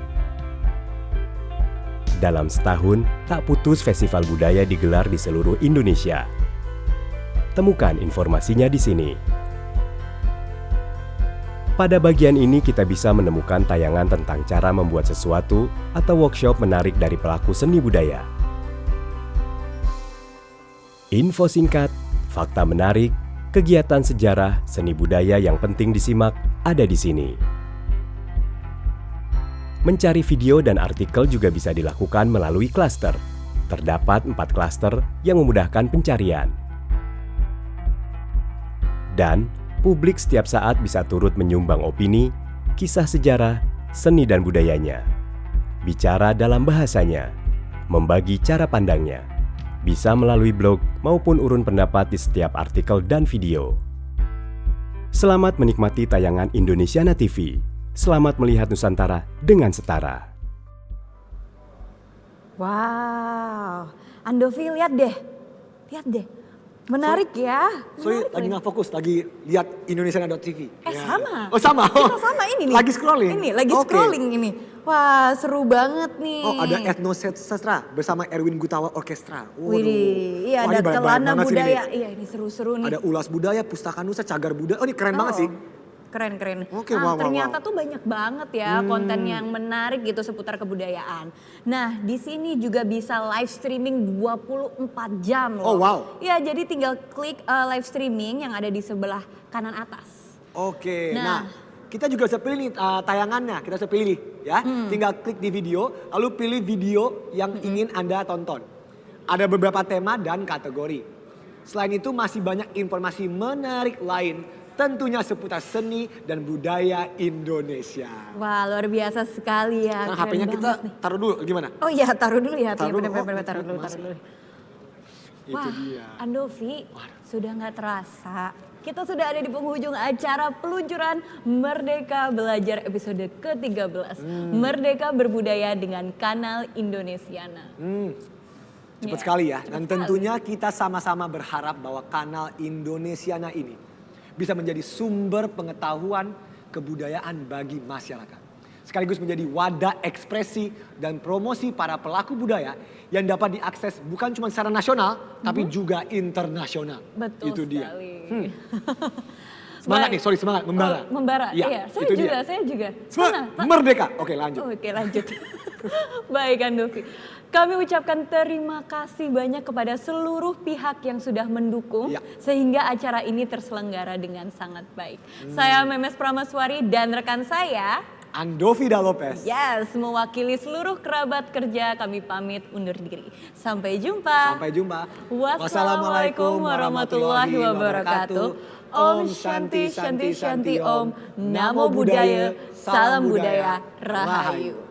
Dalam setahun, tak putus festival budaya digelar di seluruh Indonesia. Temukan informasinya di sini. Pada bagian ini kita bisa menemukan tayangan tentang cara membuat sesuatu atau workshop menarik dari pelaku seni budaya. Info singkat, fakta menarik, kegiatan sejarah, seni budaya yang penting disimak ada di sini. Mencari video dan artikel juga bisa dilakukan melalui klaster. Terdapat 4 klaster yang memudahkan pencarian. Dan publik setiap saat bisa turut menyumbang opini, kisah sejarah, seni dan budayanya. Bicara dalam bahasanya, membagi cara pandangnya. Bisa melalui blog maupun urun pendapat di setiap artikel dan video. Selamat menikmati tayangan Indonesiana TV. Selamat melihat Nusantara dengan setara. Wow, Andovi lihat deh. Menarik ya. Sorry, lagi nggak fokus, lagi lihat Indonesiana.tv. Sama. Oh sama? Kita sama ini nih. Lagi scrolling? Ini, lagi Oke. scrolling ini. Wah, seru banget nih. Oh, ada Etnosastra bersama Erwin Gutawa Orkestra. Widih, iya Wah, ada ini banyak Kelana banget sih Budaya. ini. Iya, ini seru-seru nih. Ada Ulas Budaya, Pustaka Nusa, Cagar Budaya. Oh, ini keren banget sih. Keren. Oke, wow. Ternyata tuh banyak banget ya konten yang menarik gitu seputar kebudayaan. Nah, di sini juga bisa live streaming 24 jam loh. Oh, wow. Ya, jadi tinggal klik live streaming yang ada di sebelah kanan atas. Oke, Nah. nah kita juga bisa pilih nih tayangannya, kita bisa pilih nih ya. Tinggal klik di video, lalu pilih video yang ingin Anda tonton. Ada beberapa tema dan kategori. Selain itu masih banyak informasi menarik lain, tentunya seputar seni dan budaya Indonesia. Wah, luar biasa sekali ya. Nah, keren HP-nya kita banget nih. taruh dulu gimana? Oh iya, taruh dulu ya. Taruh dulu. Bener-bener taruh dulu. Itu Wah, dia. Andovi, sudah nggak terasa. Kita sudah ada di penghujung acara peluncuran Merdeka Belajar episode ke-13. Merdeka Berbudaya dengan Kanal Indonesiana. Cepat sekali ya. Dan tentunya kita sama-sama berharap bahwa kanal Indonesiana ini bisa menjadi sumber pengetahuan kebudayaan bagi masyarakat. Sekaligus menjadi wadah ekspresi dan promosi para pelaku budaya yang dapat diakses bukan cuma secara nasional, tapi juga internasional. Betul Itu dia. sekali. Semangat Baik. nih, sorry semangat, membara. Membara, Ya, iya. Saya itu juga, dia. saya juga. Semangat, merdeka. Oke, lanjut. Oke, lanjut. Baik, Andovi. Kami ucapkan terima kasih banyak kepada seluruh pihak yang sudah mendukung sehingga acara ini terselenggara dengan sangat baik. Saya Memes Pramaswari dan rekan saya Andovi Lopez. Yes, mewakili seluruh kerabat kerja kami pamit undur diri. Sampai jumpa. Sampai jumpa. Wassalamualaikum warahmatullahi wabarakatuh. Om Shanti Shanti Shanti Om. Namo Buddhaya, Salam Budaya, Rahayu.